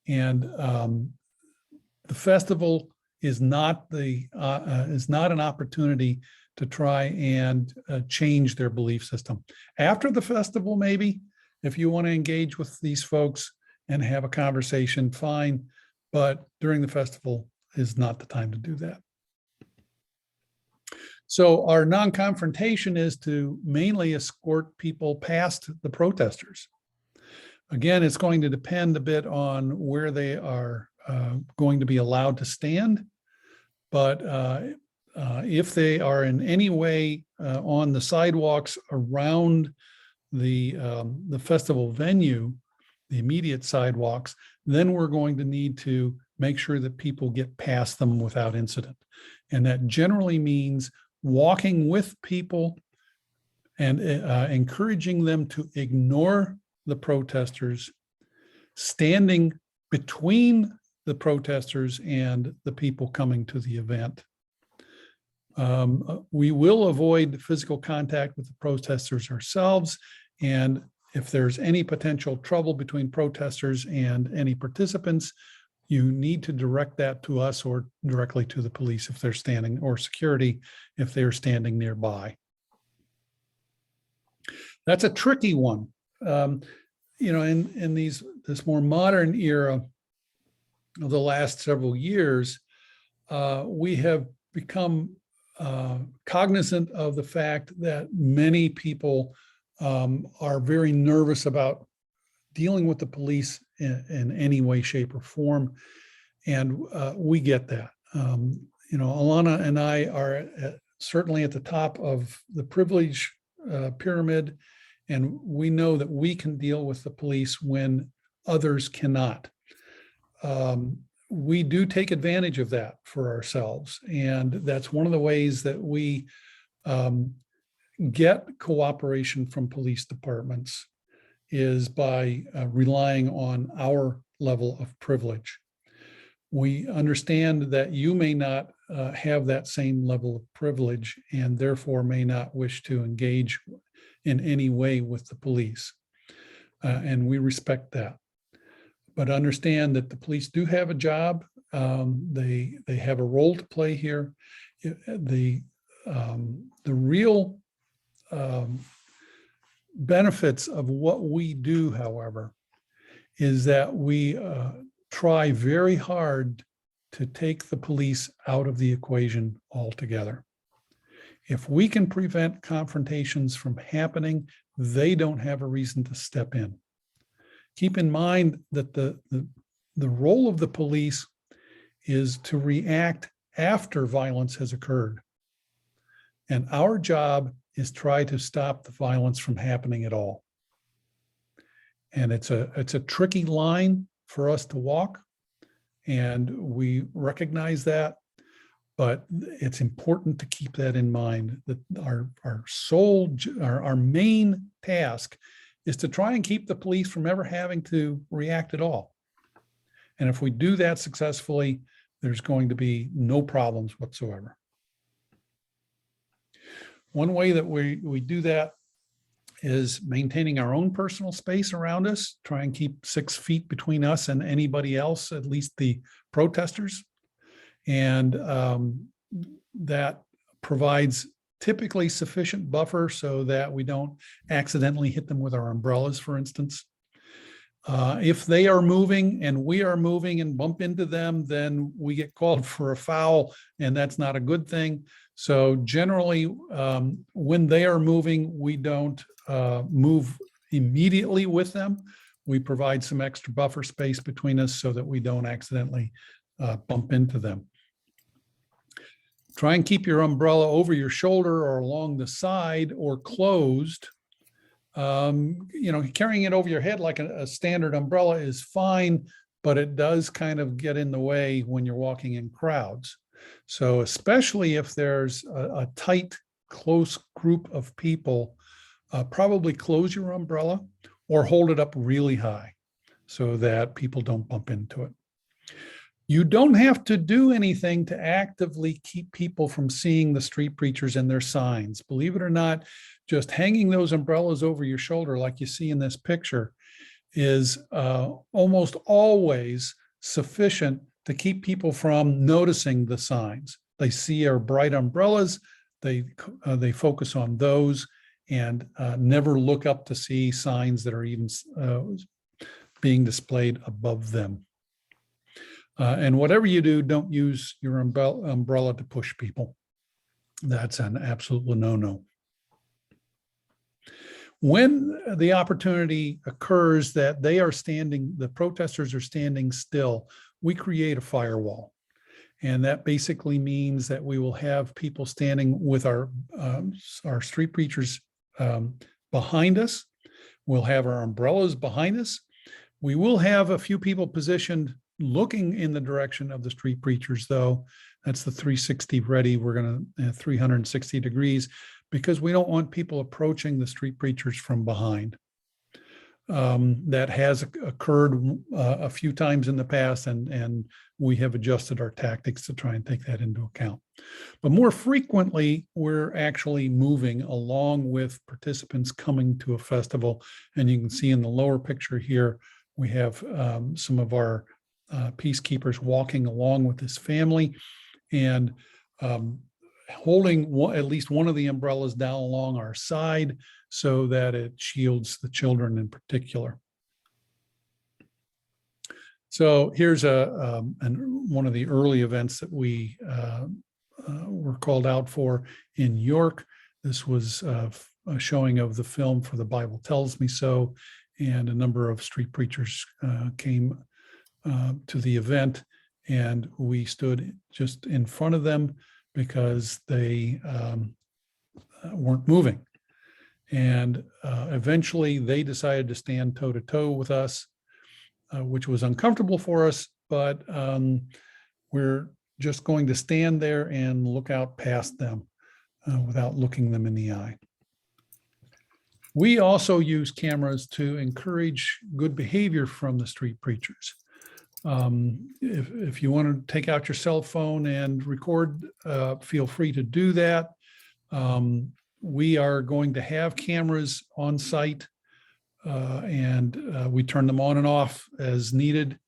And the festival is not an opportunity to try and change their belief system. After the festival, maybe, if you want to engage with these folks and have a conversation, fine. But during the festival is not the time to do that. So our non-confrontation is to mainly escort people past the protesters. Again, it's going to depend a bit on where they are going to be allowed to stand. But if they are in any way on the sidewalks around the festival venue, the immediate sidewalks, then we're going to need to make sure that people get past them without incident. And that generally means walking with people and encouraging them to ignore the protesters, standing between the protesters and the people coming to the event. We will avoid physical contact with the protesters ourselves, and if there's any potential trouble between protesters and any participants, you need to direct that to us or directly to the police if they're standing, or security if they're standing nearby. That's a tricky one. In this more modern era of the last several years, we have become cognizant of the fact that many people are very nervous about dealing with the police in any way, shape, or form. And we get that. Alana and I are certainly at the top of the privilege pyramid, And we know that we can deal with the police when others cannot. We do take advantage of that for ourselves. And that's one of the ways that we get cooperation from police departments is by relying on our level of privilege. We understand that you may not have that same level of privilege and therefore may not wish to engage in any way with the police. And we respect that. But understand that the police do have a job. They have a role to play here. The real benefits of what we do, however, is that we try very hard to take the police out of the equation altogether. If we can prevent confrontations from happening, they don't have a reason to step in. Keep in mind that the role of the police is to react after violence has occurred. And our job is try to stop the violence from happening at all. And it's a tricky line for us to walk, and we recognize that, but it's important to keep that in mind, that our main task is to try and keep the police from ever having to react at all. And if we do that successfully, there's going to be no problems whatsoever. One way that we do that is maintaining our own personal space around us, try and keep 6 feet between us and anybody else, at least the protesters. And that provides typically sufficient buffer so that we don't accidentally hit them with our umbrellas, for instance. If they are moving and we are moving and bump into them, then we get called for a foul, and that's not a good thing. So generally, when they are moving, we don't move immediately with them. We provide some extra buffer space between us so that we don't accidentally bump into them. Try and keep your umbrella over your shoulder or along the side or closed. Carrying it over your head like a standard umbrella is fine, but it does kind of get in the way when you're walking in crowds. So especially if there's a tight, close group of people, probably close your umbrella or hold it up really high so that people don't bump into it. You don't have to do anything to actively keep people from seeing the street preachers and their signs. Believe it or not, just hanging those umbrellas over your shoulder like you see in this picture is almost always sufficient to keep people from noticing the signs. They see our bright umbrellas, they focus on those and never look up to see signs that are even being displayed above them. And whatever you do, don't use your umbrella to push people. That's an absolute no-no. When the opportunity occurs that the protesters are standing still, we create a firewall. And that basically means that we will have people standing with our street preachers behind us. We'll have our umbrellas behind us. We will have a few people positioned looking in the direction of the street preachers, though. That's the 360 ready. We're going to 360 degrees because we don't want people approaching the street preachers from behind. That has occurred a few times in the past, and we have adjusted our tactics to try and take that into account. But more frequently, we're actually moving along with participants coming to a festival. And you can see in the lower picture here, we have some of our peacekeepers walking along with this family and holding at least one of the umbrellas down along our side so that it shields the children in particular. So here's one of the early events that we were called out for in York. This was a showing of the film For the Bible Tells Me So, and a number of street preachers came to the event, and we stood just in front of them because they weren't moving. And eventually they decided to stand toe to toe with us, which was uncomfortable for us, but we're just going to stand there and look out past them without looking them in the eye. We also use cameras to encourage good behavior from the street preachers. If you want to take out your cell phone and record, feel free to do that. We are going to have cameras on site, and we turn them on and off as needed,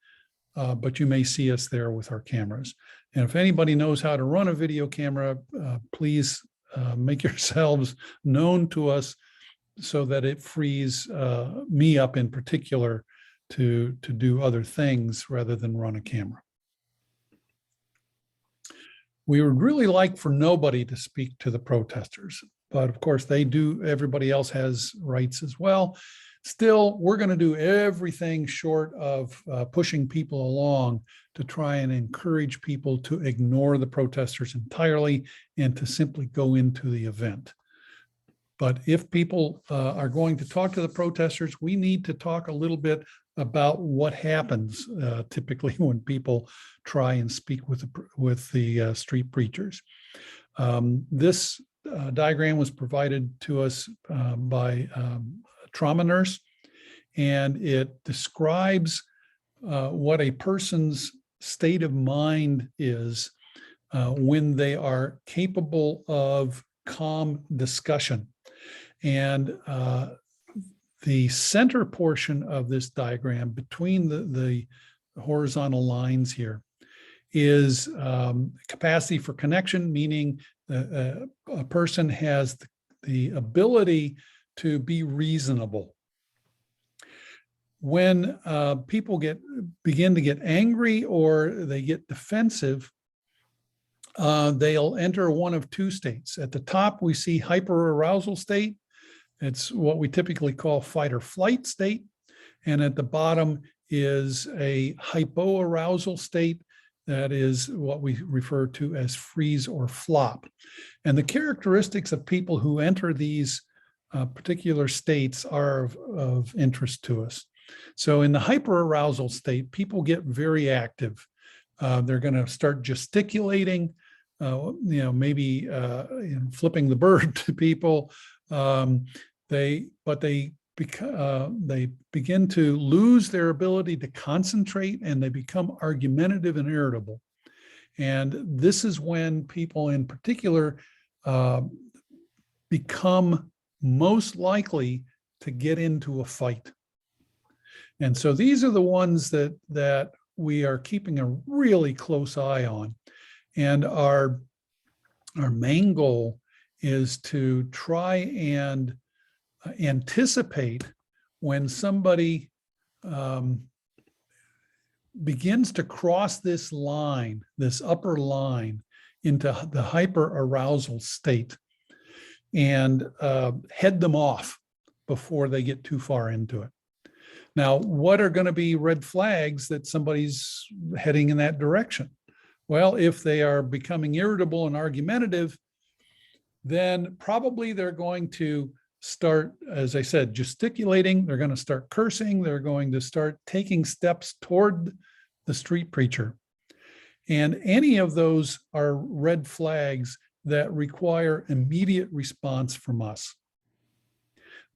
but you may see us there with our cameras. And if anybody knows how to run a video camera, please make yourselves known to us so that it frees me up in particular to do other things rather than run a camera. We would really like for nobody to speak to the protesters, but of course they do, everybody else has rights as well. Still, we're going to do everything short of pushing people along to try and encourage people to ignore the protesters entirely and to simply go into the event. But if people are going to talk to the protesters, we need to talk a little bit about what happens typically when people try and speak with the street preachers. This diagram was provided to us by a trauma nurse, and it describes what a person's state of mind is when they are capable of calm discussion. And the center portion of this diagram between the horizontal lines here is capacity for connection, meaning a person has the ability to be reasonable. When people begin to get angry or they get defensive, they'll enter one of two states. At the top, we see hyperarousal state. It's what we typically call fight or flight state. And at the bottom is a hypoarousal state. That is what we refer to as freeze or flop. And the characteristics of people who enter these particular states are of interest to us. So in the hyperarousal state, people get very active. They're going to start gesticulating, maybe flipping the bird to people. They begin to lose their ability to concentrate, and they become argumentative and irritable. And this is when people in particular become most likely to get into a fight. And so these are the ones that we are keeping a really close eye on. And our main goal is to try and anticipate when somebody begins to cross this line, this upper line, into the hyperarousal state, and head them off before they get too far into it. Now, what are going to be red flags that somebody's heading in that direction? Well, if they are becoming irritable and argumentative, then probably they're going to start, as I said, gesticulating. They're going to start cursing. They're going to start taking steps toward the street preacher. And any of those are red flags that require immediate response from us.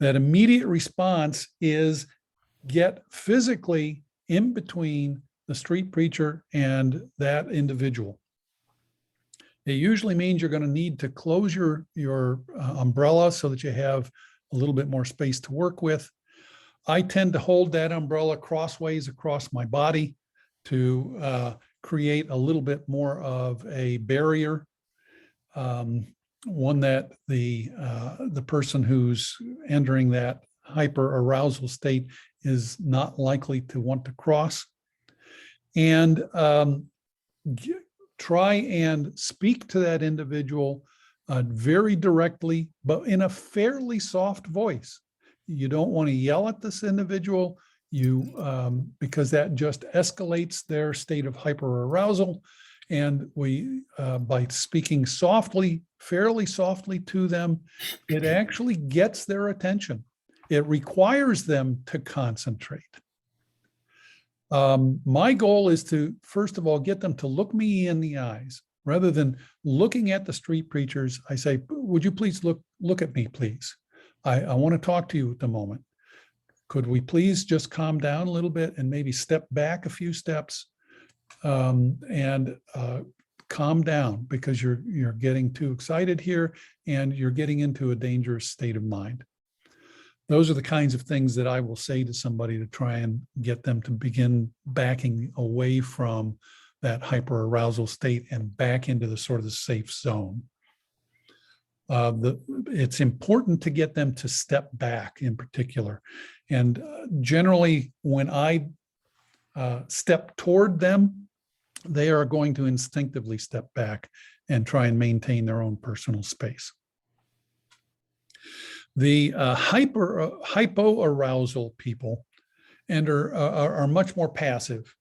That immediate response is get physically in between the street preacher and that individual. It usually means you're going to need to close your umbrella so that you have a little bit more space to work with. I tend to hold that umbrella crossways across my body to create a little bit more of a barrier, one that the person who's entering that hyperarousal state is not likely to want to cross. And try and speak to that individual very directly, but in a fairly soft voice. You don't want to yell at this individual, because that just escalates their state of hyperarousal. And we, by speaking softly, fairly softly to them, it actually gets their attention. It requires them to concentrate. My goal is to, first of all, get them to look me in the eyes. Rather than looking at the street preachers, I say, would you please look at me, please? I want to talk to you at the moment. Could we please just calm down a little bit and maybe step back a few steps and calm down, because you're getting too excited here and you're getting into a dangerous state of mind. Those are the kinds of things that I will say to somebody to try and get them to begin backing away from that hyperarousal state and back into the sort of the safe zone. It's important to get them to step back in particular. And generally, when I step toward them, they are going to instinctively step back and try and maintain their own personal space. The hypoarousal people and are much more passive,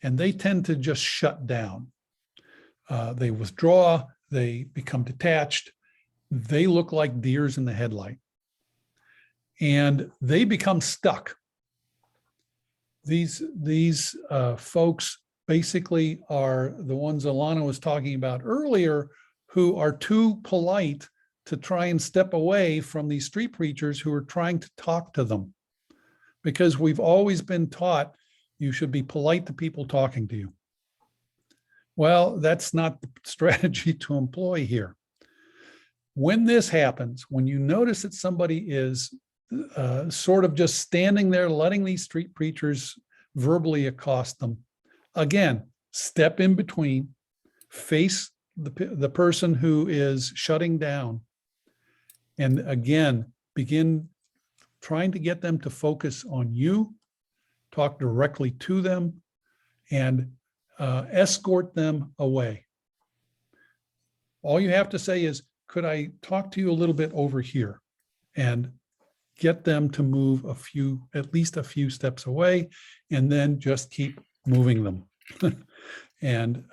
and they tend to just shut down. They withdraw, they become detached, they look like deers in the headlight, and they become stuck. These folks basically are the ones Alana was talking about earlier, who are too polite to try and step away from these street preachers who are trying to talk to them. Because we've always been taught you should be polite to people talking to you. Well, that's not the strategy to employ here. When this happens, when you notice that somebody is sort of just standing there, letting these street preachers verbally accost them, again, step in between, face the person who is shutting down, and again, begin trying to get them to focus on you, talk directly to them, and escort them away. All you have to say is, could I talk to you a little bit over here? And get them to move at least a few steps away, and then just keep moving them. And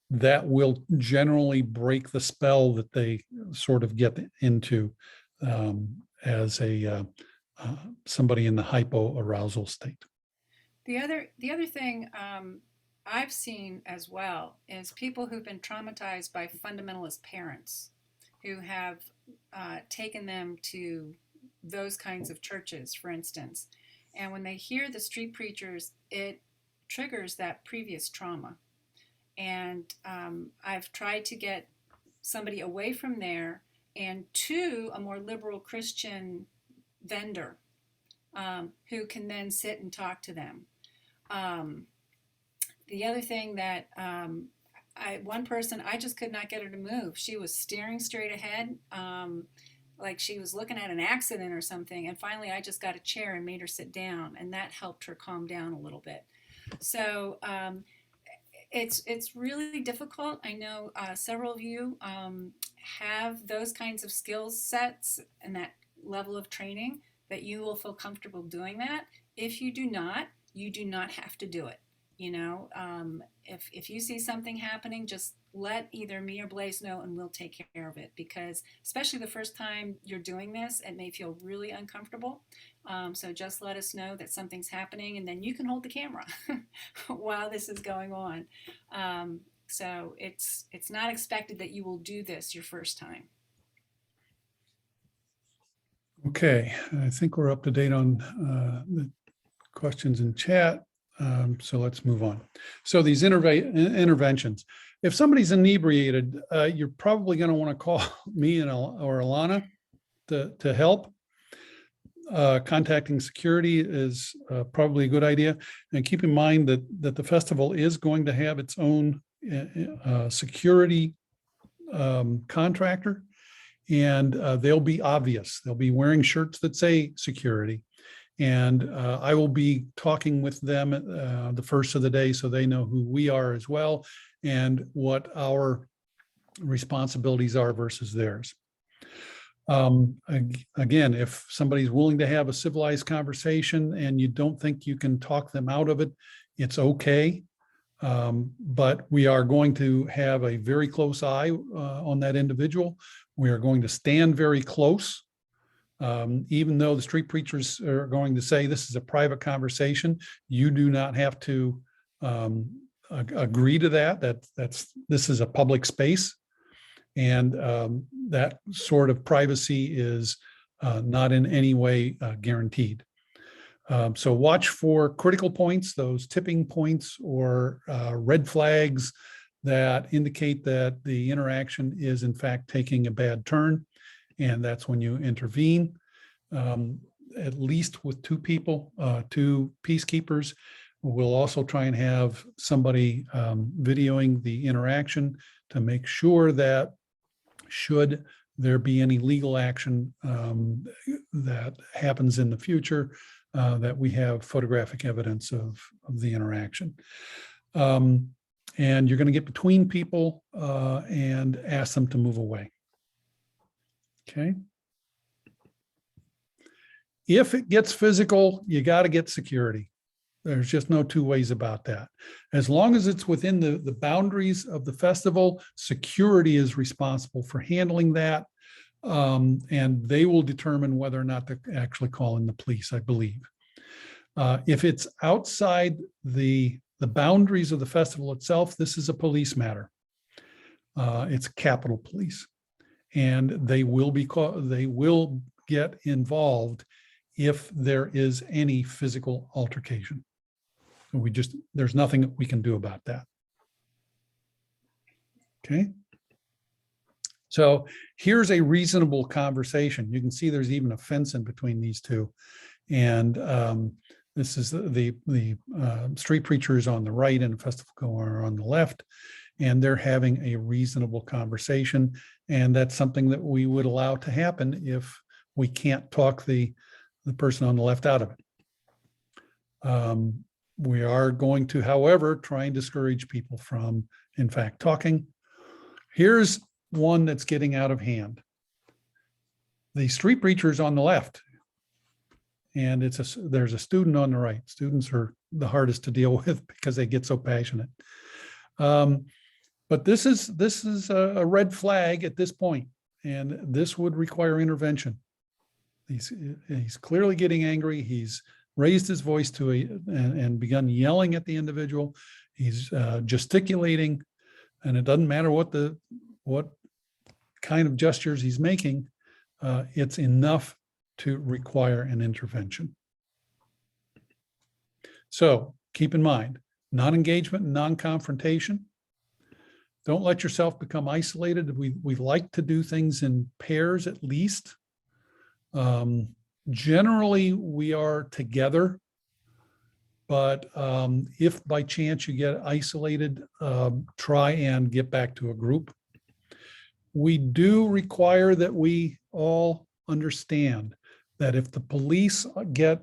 that will generally break the spell that they sort of get into as somebody in the hypoarousal state. The other thing I've seen as well is people who've been traumatized by fundamentalist parents who have taken them to those kinds of churches, for instance. And when they hear the street preachers, it triggers that previous trauma. And I've tried to get somebody away from there and to a more liberal Christian vendor who can then sit and talk to them. The other thing that one person, I just could not get her to move. She was staring straight ahead, like she was looking at an accident or something. And finally, I just got a chair and made her sit down, and that helped her calm down a little bit. So it's really difficult. I know several of you have those kinds of skill sets and that level of training that you will feel comfortable doing that. If you do not, you do not have to do it. You know, if you see something happening, just let either me or Blaze know, and we'll take care of it. Because especially the first time you're doing this, it may feel really uncomfortable. So just let us know that something's happening, and then you can hold the camera while this is going on. So it's not expected that you will do this your first time. Okay, I think we're up to date on the questions in chat. So let's move on. So these interventions. If somebody's inebriated, you're probably going to want to call me or Alana to help. Contacting security is probably a good idea. And keep in mind that the festival is going to have its own security contractor, and they'll be obvious. They'll be wearing shirts that say security. And I will be talking with them the first of the day, so they know who we are as well and what our responsibilities are versus theirs. Again, if somebody's willing to have a civilized conversation and you don't think you can talk them out of it, it's okay. But we are going to have a very close eye on that individual. We are going to stand very close. Even though the street preachers are going to say this is a private conversation, you do not have to agree to that. This is a public space, and that sort of privacy is not in any way guaranteed. So watch for critical points, those tipping points or red flags that indicate that the interaction is in fact taking a bad turn. And that's when you intervene, at least with two people, two peacekeepers. We'll also try and have somebody videoing the interaction to make sure that should there be any legal action that happens in the future, that we have photographic evidence of the interaction. And you're going to get between people and ask them to move away. Okay. If it gets physical, you got to get security. There's just no two ways about that. As long as it's within the boundaries of the festival, security is responsible for handling that. And they will determine whether or not to actually call in the police, I believe. If it's outside the boundaries of the festival itself, this is a police matter. It's Capitol Police. And they will get involved if there is any physical altercation. There's nothing that we can do about that. Okay. So here's a reasonable conversation. You can see there's even a fence in between these two. And this is the street preachers on the right and the festival goer on the left. And they're having a reasonable conversation. And that's something that we would allow to happen if we can't talk the person on the left out of it. We are going to, however, try and discourage people from, in fact, talking. Here's one that's getting out of hand. The street preachers on the left, and there's a student on the right. Students are the hardest to deal with because they get so passionate. But this is a red flag at this point, and this would require intervention. He's clearly getting angry. He's raised his voice and begun yelling at the individual. He's gesticulating, and it doesn't matter what kind of gestures he's making. It's enough to require an intervention. So keep in mind, non-engagement and non-confrontation. Don't let yourself become isolated. We like to do things in pairs at least. Generally, we are together, but if by chance you get isolated, try and get back to a group. We do require that we all understand that if the police get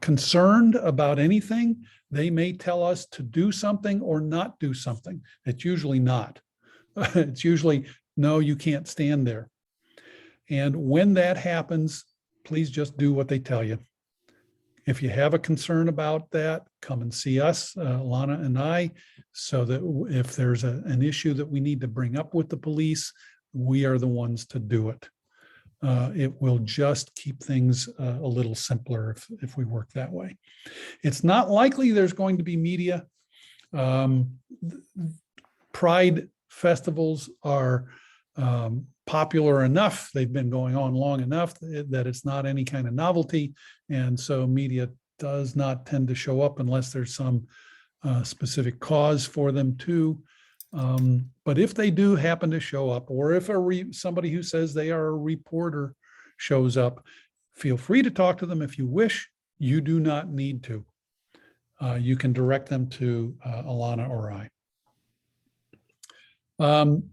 concerned about anything, they may tell us to do something or not do something. It's usually not. It's usually, no, you can't stand there. And when that happens, please just do what they tell you. If you have a concern about that, come and see us, Lana and I, so that if there's an issue that we need to bring up with the police, we are the ones to do it. It will just keep things a little simpler if we work that way. It's not likely there's going to be media. Pride festivals are popular enough. They've been going on long enough that it's not any kind of novelty. And so media does not tend to show up unless there's some specific cause for them to. But if they do happen to show up, or if somebody who says they are a reporter shows up, feel free to talk to them if you wish. You do not need to. You can direct them to Alana or I.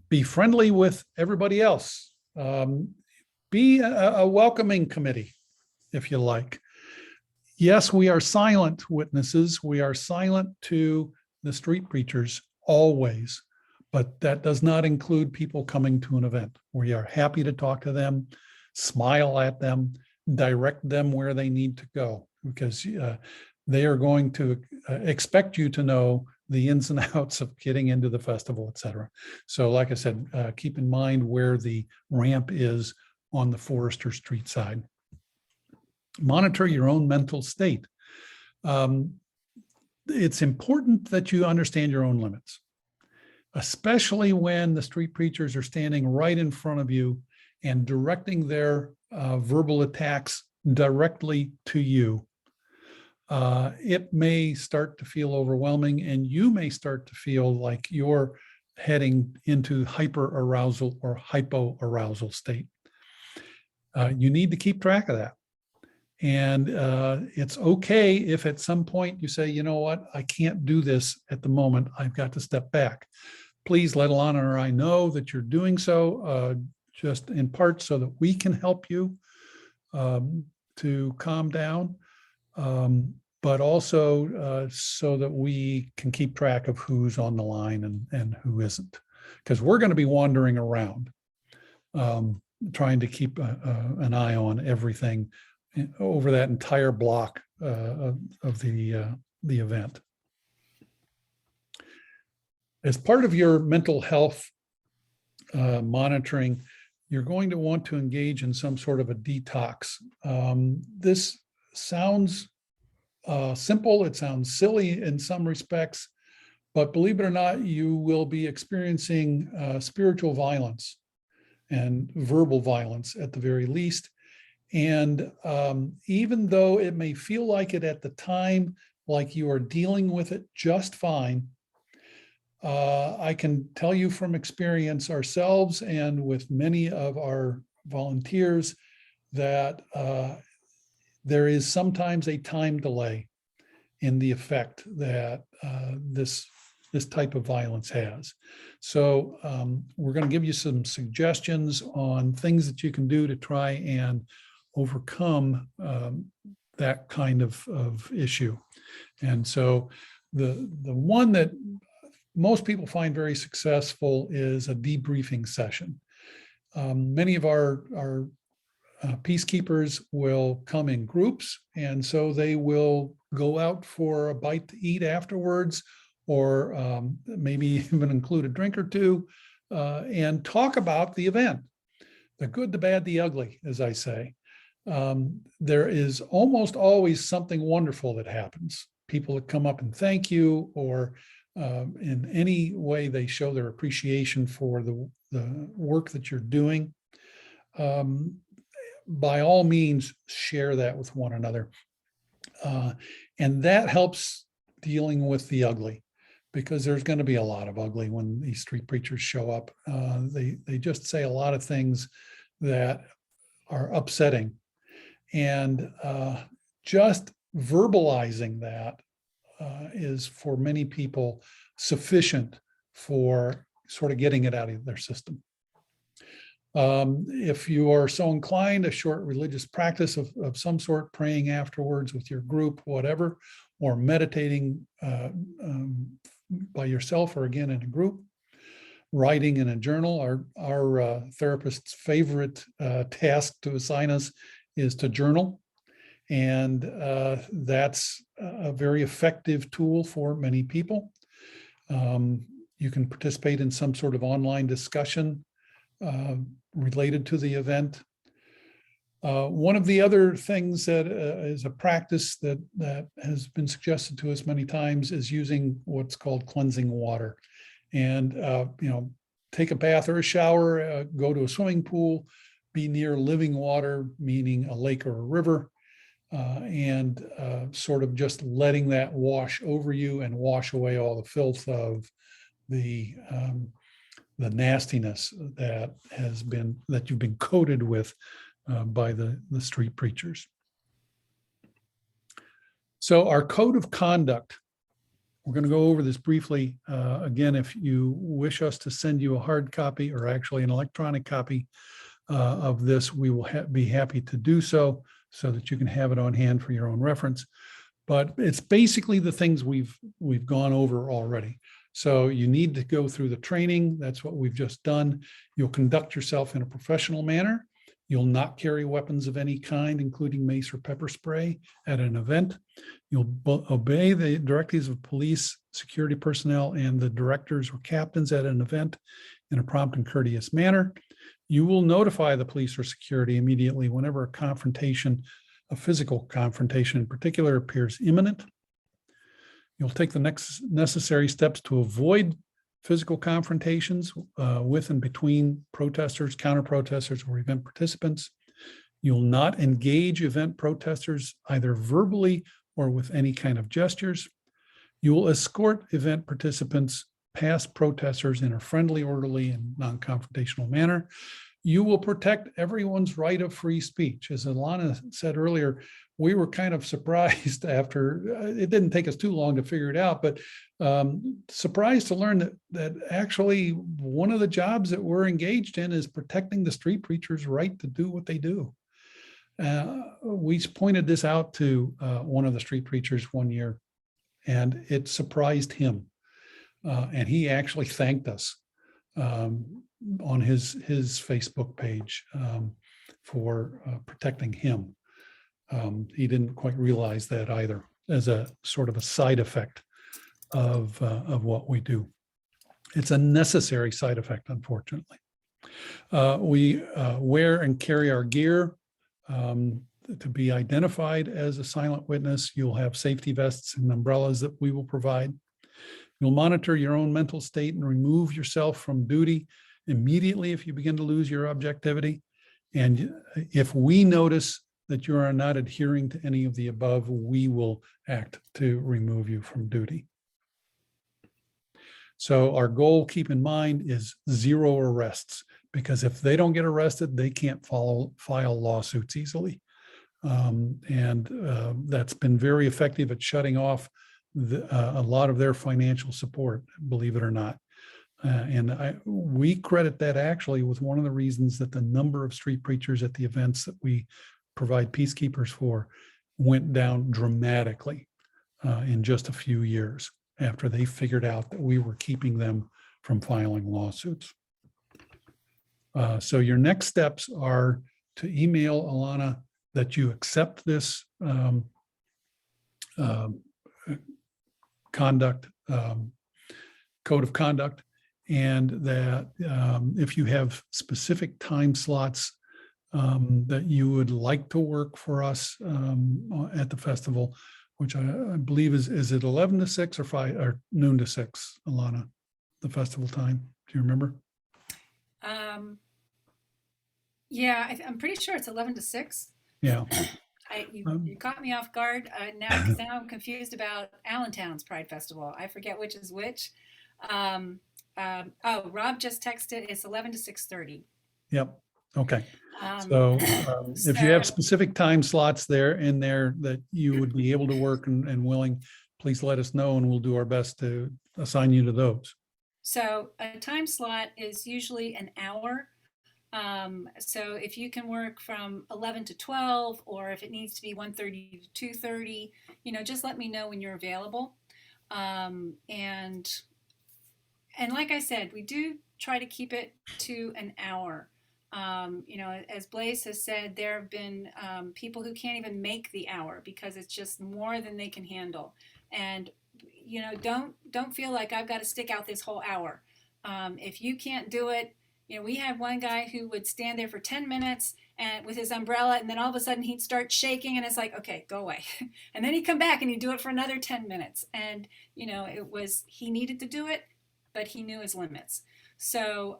Be friendly with everybody else. Be a welcoming committee, if you like. Yes, we are silent witnesses. We are silent to the street preachers always, but that does not include people coming to an event. We are happy to talk to them, smile at them, direct them where they need to go, because they are going to expect you to know the ins and outs of getting into the festival, et cetera. So like I said, keep in mind where the ramp is on the Forester Street side. Monitor your own mental state. It's important that you understand your own limits, especially when the street preachers are standing right in front of you and directing their verbal attacks directly to you. It may start to feel overwhelming, and you may start to feel like you're heading into hyper-arousal or hypo-arousal state. You need to keep track of that. And it's okay if at some point you say, you know what, I can't do this at the moment. I've got to step back. Please let Alana or I know that you're doing so, just in part so that we can help you to calm down, but also so that we can keep track of who's on the line and who isn't. Because we're going to be wandering around, trying to keep an eye on everything over that entire block of the event. As part of your mental health monitoring, you're going to want to engage in some sort of a detox. This sounds simple, it sounds silly in some respects, but believe it or not, you will be experiencing spiritual violence and verbal violence at the very least. And even though it may feel like it at the time, like you are dealing with it just fine, I can tell you from experience ourselves and with many of our volunteers that there is sometimes a time delay in the effect that this type of violence has. So we're going to give you some suggestions on things that you can do to try and overcome that kind of issue. And so the one that most people find very successful is a debriefing session. Many of our peacekeepers will come in groups, and so they will go out for a bite to eat afterwards, or maybe even include a drink or two, and talk about the event, the good, the bad, the ugly, as I say. There is almost always something wonderful that happens. People that come up and thank you, or in any way they show their appreciation for the work that you're doing. By all means, share that with one another. And that helps dealing with the ugly, because there's going to be a lot of ugly when these street preachers show up. They just say a lot of things that are upsetting. And just verbalizing that is for many people sufficient for sort of getting it out of their system. If you are so inclined, a short religious practice of some sort, praying afterwards with your group, whatever, or meditating by yourself or again in a group, writing in a journal. Our therapist's favorite task to assign us is to journal. And that's a very effective tool for many people. You can participate in some sort of online discussion related to the event. One of the other things that is a practice that has been suggested to us many times is using what's called cleansing water. And, take a bath or a shower, go to a swimming pool, be near living water, meaning a lake or a river, and sort of just letting that wash over you and wash away all the filth of the nastiness that you've been coated with by the street preachers. So our code of conduct, we're going to go over this briefly. Again, if you wish us to send you a hard copy, or actually an electronic copy of this, we will be happy to do so that you can have it on hand for your own reference. But it's basically the things we've gone over already. So you need to go through the training. That's what we've just done. You'll conduct yourself in a professional manner. You'll not carry weapons of any kind, including mace or pepper spray, at an event. You'll obey the directives of police, security personnel, and the directors or captains at an event in a prompt and courteous manner. You will notify the police or security immediately whenever a physical confrontation in particular, appears imminent. You'll take the next necessary steps to avoid physical confrontations with and between protesters, counter-protesters, or event participants. You'll not engage event protesters either verbally or with any kind of gestures. You will escort event participants past protesters in a friendly, orderly, and non-confrontational manner. You will protect everyone's right of free speech. As Alana said earlier, we were kind of surprised after, it didn't take us too long to figure it out, but surprised to learn that actually one of the jobs that we're engaged in is protecting the street preachers' right to do what they do. We pointed this out to one of the street preachers one year, and it surprised him. And he actually thanked us on his Facebook page for protecting him. He didn't quite realize that either, as a sort of a side effect of what we do. It's a necessary side effect, unfortunately. We wear and carry our gear to be identified as a silent witness. You'll have safety vests and umbrellas that we will provide. You'll monitor your own mental state and remove yourself from duty immediately if you begin to lose your objectivity. And if we notice that you are not adhering to any of the above, we will act to remove you from duty. So our goal, keep in mind, is 0 arrests, because if they don't get arrested, they can't file lawsuits easily. That's been very effective at shutting off a lot of their financial support, believe it or not. We credit that actually with one of the reasons that the number of street preachers at the events that we provide peacekeepers for went down dramatically in just a few years after they figured out that we were keeping them from filing lawsuits. So your next steps are to email Alana that you accept this conduct, code of conduct, and that if you have specific time slots that you would like to work for us at the festival, which I believe is it 11 to 6 or 5 or noon to 6, Alana, the festival time? Do you remember? Yeah, I'm pretty sure it's 11 to 6. Yeah. You caught me off guard now, because now I'm confused about Allentown's Pride Festival. I forget which is which. Oh, Rob just texted. It's 11 to 6:30. Yep. Okay. So if you have specific time slots in there that you would be able to work and willing, please let us know and we'll do our best to assign you to those. So a time slot is usually an hour. So if you can work from 11 to 12, or if it needs to be 1:30 to 2:30, just let me know when you're available. And like I said, we do try to keep it to an hour. As Blaise has said, there have been people who can't even make the hour because it's just more than they can handle. And don't feel like I've got to stick out this whole hour. If you can't do it, we had one guy who would stand there for 10 minutes and with his umbrella, and then all of a sudden he'd start shaking, and it's like, okay, go away. And then he'd come back and he'd do it for another 10 minutes. And, he needed to do it, but he knew his limits. So,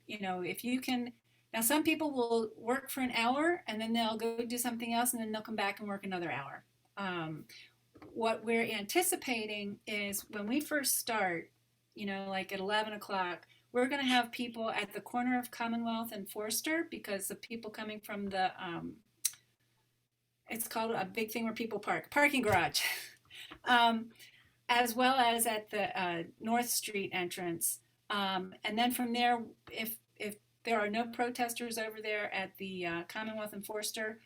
if you can, now some people will work for an hour and then they'll go do something else and then they'll come back and work another hour. What we're anticipating is when we first start, like at 11 o'clock, we're going to have people at the corner of Commonwealth and Forster, because the people coming from the, it's called a big thing where people parking garage, as well as at the North Street entrance. And then from there, if there are no protesters over there at the Commonwealth and Forster,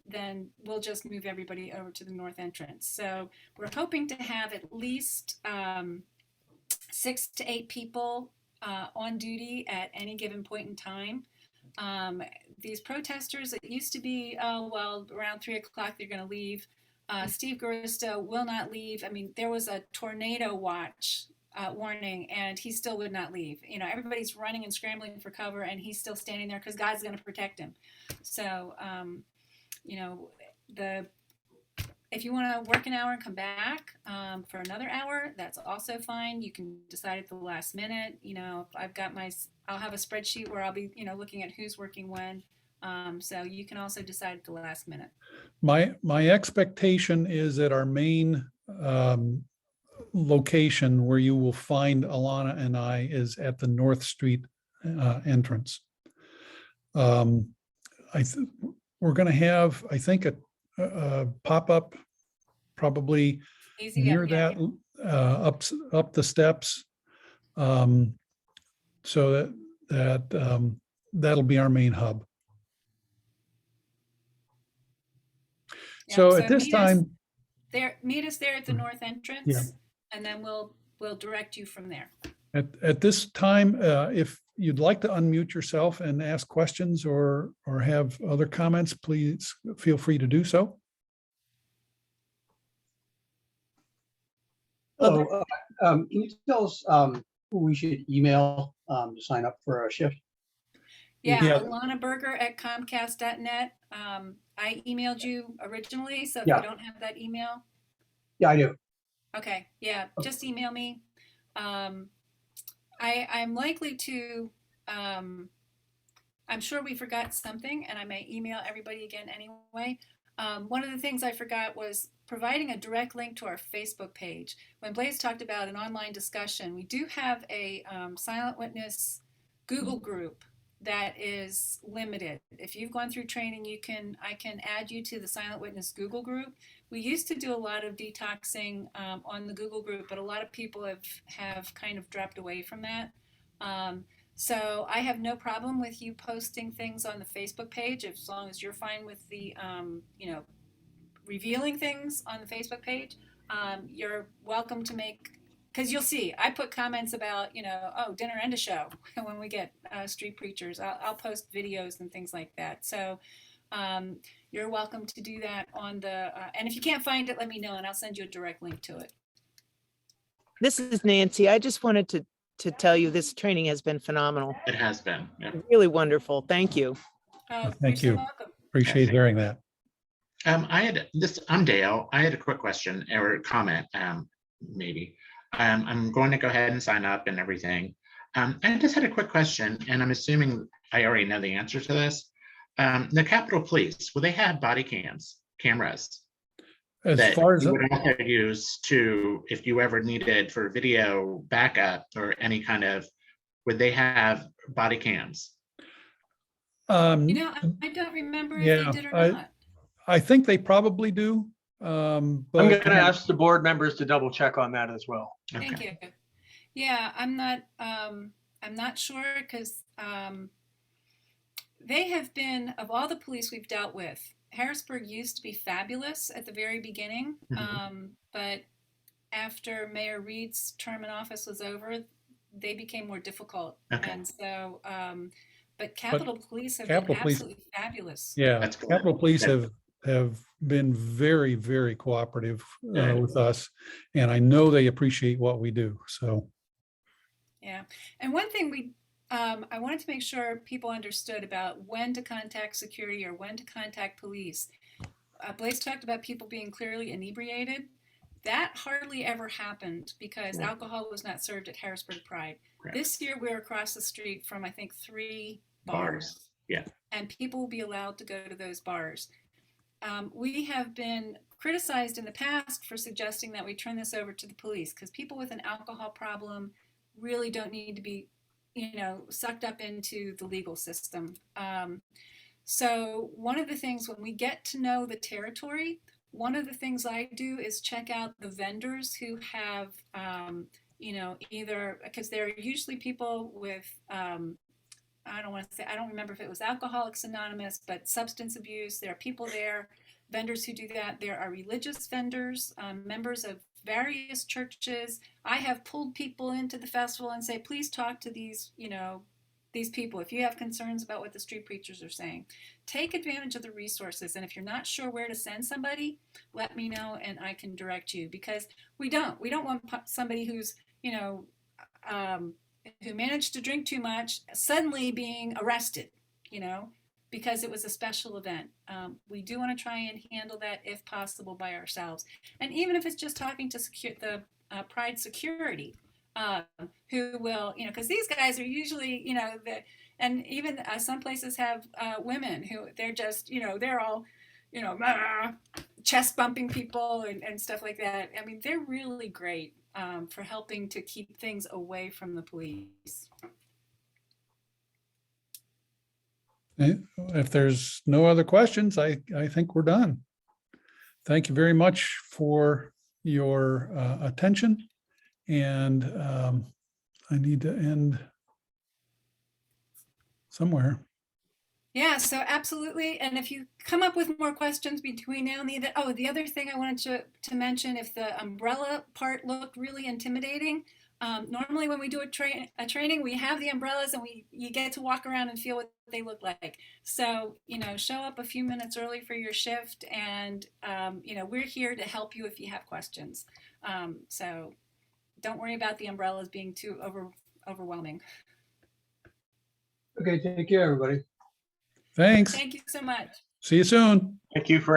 then we'll just move everybody over to the north entrance. So we're hoping to have at least 6 to 8 people on duty at any given point in time. These protesters, it used to be, well, around 3 o'clock they're going to leave. Steve Garisto will not leave. I mean, there was a tornado watch warning, and he still would not leave. You know, everybody's running and scrambling for cover, and he's still standing there because God's going to protect him. So, you know, the if you want to work an hour and come back for another hour, that's also fine. You can decide at the last minute. You know, I'll have a spreadsheet where I'll be, you know, looking at who's working when. So you can also decide at the last minute. My expectation is that our main location where you will find Alana and I is at the North Street entrance. We're going to have, I think, a pop-up probably Easy near up, yeah. that up the steps, so that'll be our main hub. Yeah, So at this time, meet us there at the north entrance, Yeah. and then we'll direct you from there. at this time, if you'd like to unmute yourself and ask questions or have other comments, please feel free to do so. Hello. Can you tell us who we should email to sign up for a shift? Yeah, Yeah. Alana Berger at Comcast.net. I emailed you originally, so if Yeah. you don't have that email, Yeah, I do. okay, yeah, just email me. I'm likely to, I'm sure we forgot something, and I may email everybody again anyway. One of the things I forgot was providing a direct link to our Facebook page. When Blaze talked about an online discussion, we do have a Silent Witness Google group that is limited. If you've gone through training, I can add you to the Silent Witness Google group. We used to do a lot of detoxing on the Google group, but a lot of people have kind of dropped away from that. So I have no problem with you posting things on the Facebook page, as long as you're fine with the, you know, revealing things on the Facebook page. You're welcome to make, because you'll see, I put comments about, you know, oh, dinner and a show when we get street preachers. I'll post videos and things like that. So you're welcome to do that on the, and if you can't find it, let me know and I'll send you a direct link to it. This is Nancy. I just wanted to tell you this training has been phenomenal. It has been. Yeah. Really wonderful. Thank you. Thank You're you. so welcome. Appreciate hearing that. I'm Dale. I had a quick question or comment, maybe. I'm going to go ahead and sign up and everything. I just had a quick question, and I'm assuming I already know the answer to this. The Capitol Police, will they have body cameras As that far as you would also use to, if you ever needed for video backup or any kind of, would they have body cams? You know, I don't remember if yeah, they did or not. I think they probably do. But I'm going to ask the board members to double check on that as well. Thank you. Yeah, I'm not sure because they have been, of all the police we've dealt with, Harrisburg used to be fabulous at the very beginning, but after Mayor Reed's term in office was over, they became more difficult. Okay. And so, but Capitol Police have been absolutely fabulous. Yeah, That's cool. Capitol Police Yeah. have been very, very cooperative with us, and I know they appreciate what we do. So, yeah, and one thing I wanted to make sure people understood about when to contact security or when to contact police. Blaze talked about people being clearly inebriated. That hardly ever happened because alcohol was not served at Harrisburg Pride. Correct. This year we're across the street from, I think, 3 Bars. Yeah. and people will be allowed to go to those bars. We have been criticized in the past for suggesting that we turn this over to the police because people with an alcohol problem really don't need to be, you know, sucked up into the legal system. So one of the things when we get to know the territory, one of the things I do is check out the vendors who have, you know, either, because they're usually people with, I don't remember if it was Alcoholics Anonymous, but substance abuse. There are people there, vendors who do that. There are religious vendors, members of various churches. I have pulled people into the festival and say, please talk to these, you know, these people, if you have concerns about what the street preachers are saying, take advantage of the resources. And if you're not sure where to send somebody, let me know and I can direct you, because we don't want somebody who's, you know, who managed to drink too much suddenly being arrested, you know, because it was a special event. We do want to try and handle that if possible by ourselves. And even if it's just talking to the Pride security, who will, you know, because these guys are usually, you know, and even some places have women who they're just, you know, they're all, you know, chest bumping people and stuff like that. I mean, they're really great for helping to keep things away from the police. If there's no other questions, I think we're done. Thank you very much for your attention. And I need to end somewhere. Yeah, so absolutely. And if you come up with more questions between now and the end, oh, the other thing I wanted to mention, if the umbrella part looked really intimidating, normally when we do a training, we have the umbrellas and you get to walk around and feel what they look like. So, you know, show up a few minutes early for your shift, and, you know, we're here to help you if you have questions. So don't worry about the umbrellas being too overwhelming. Okay, take care, everybody. Thanks. Thank you so much. See you soon. Thank you for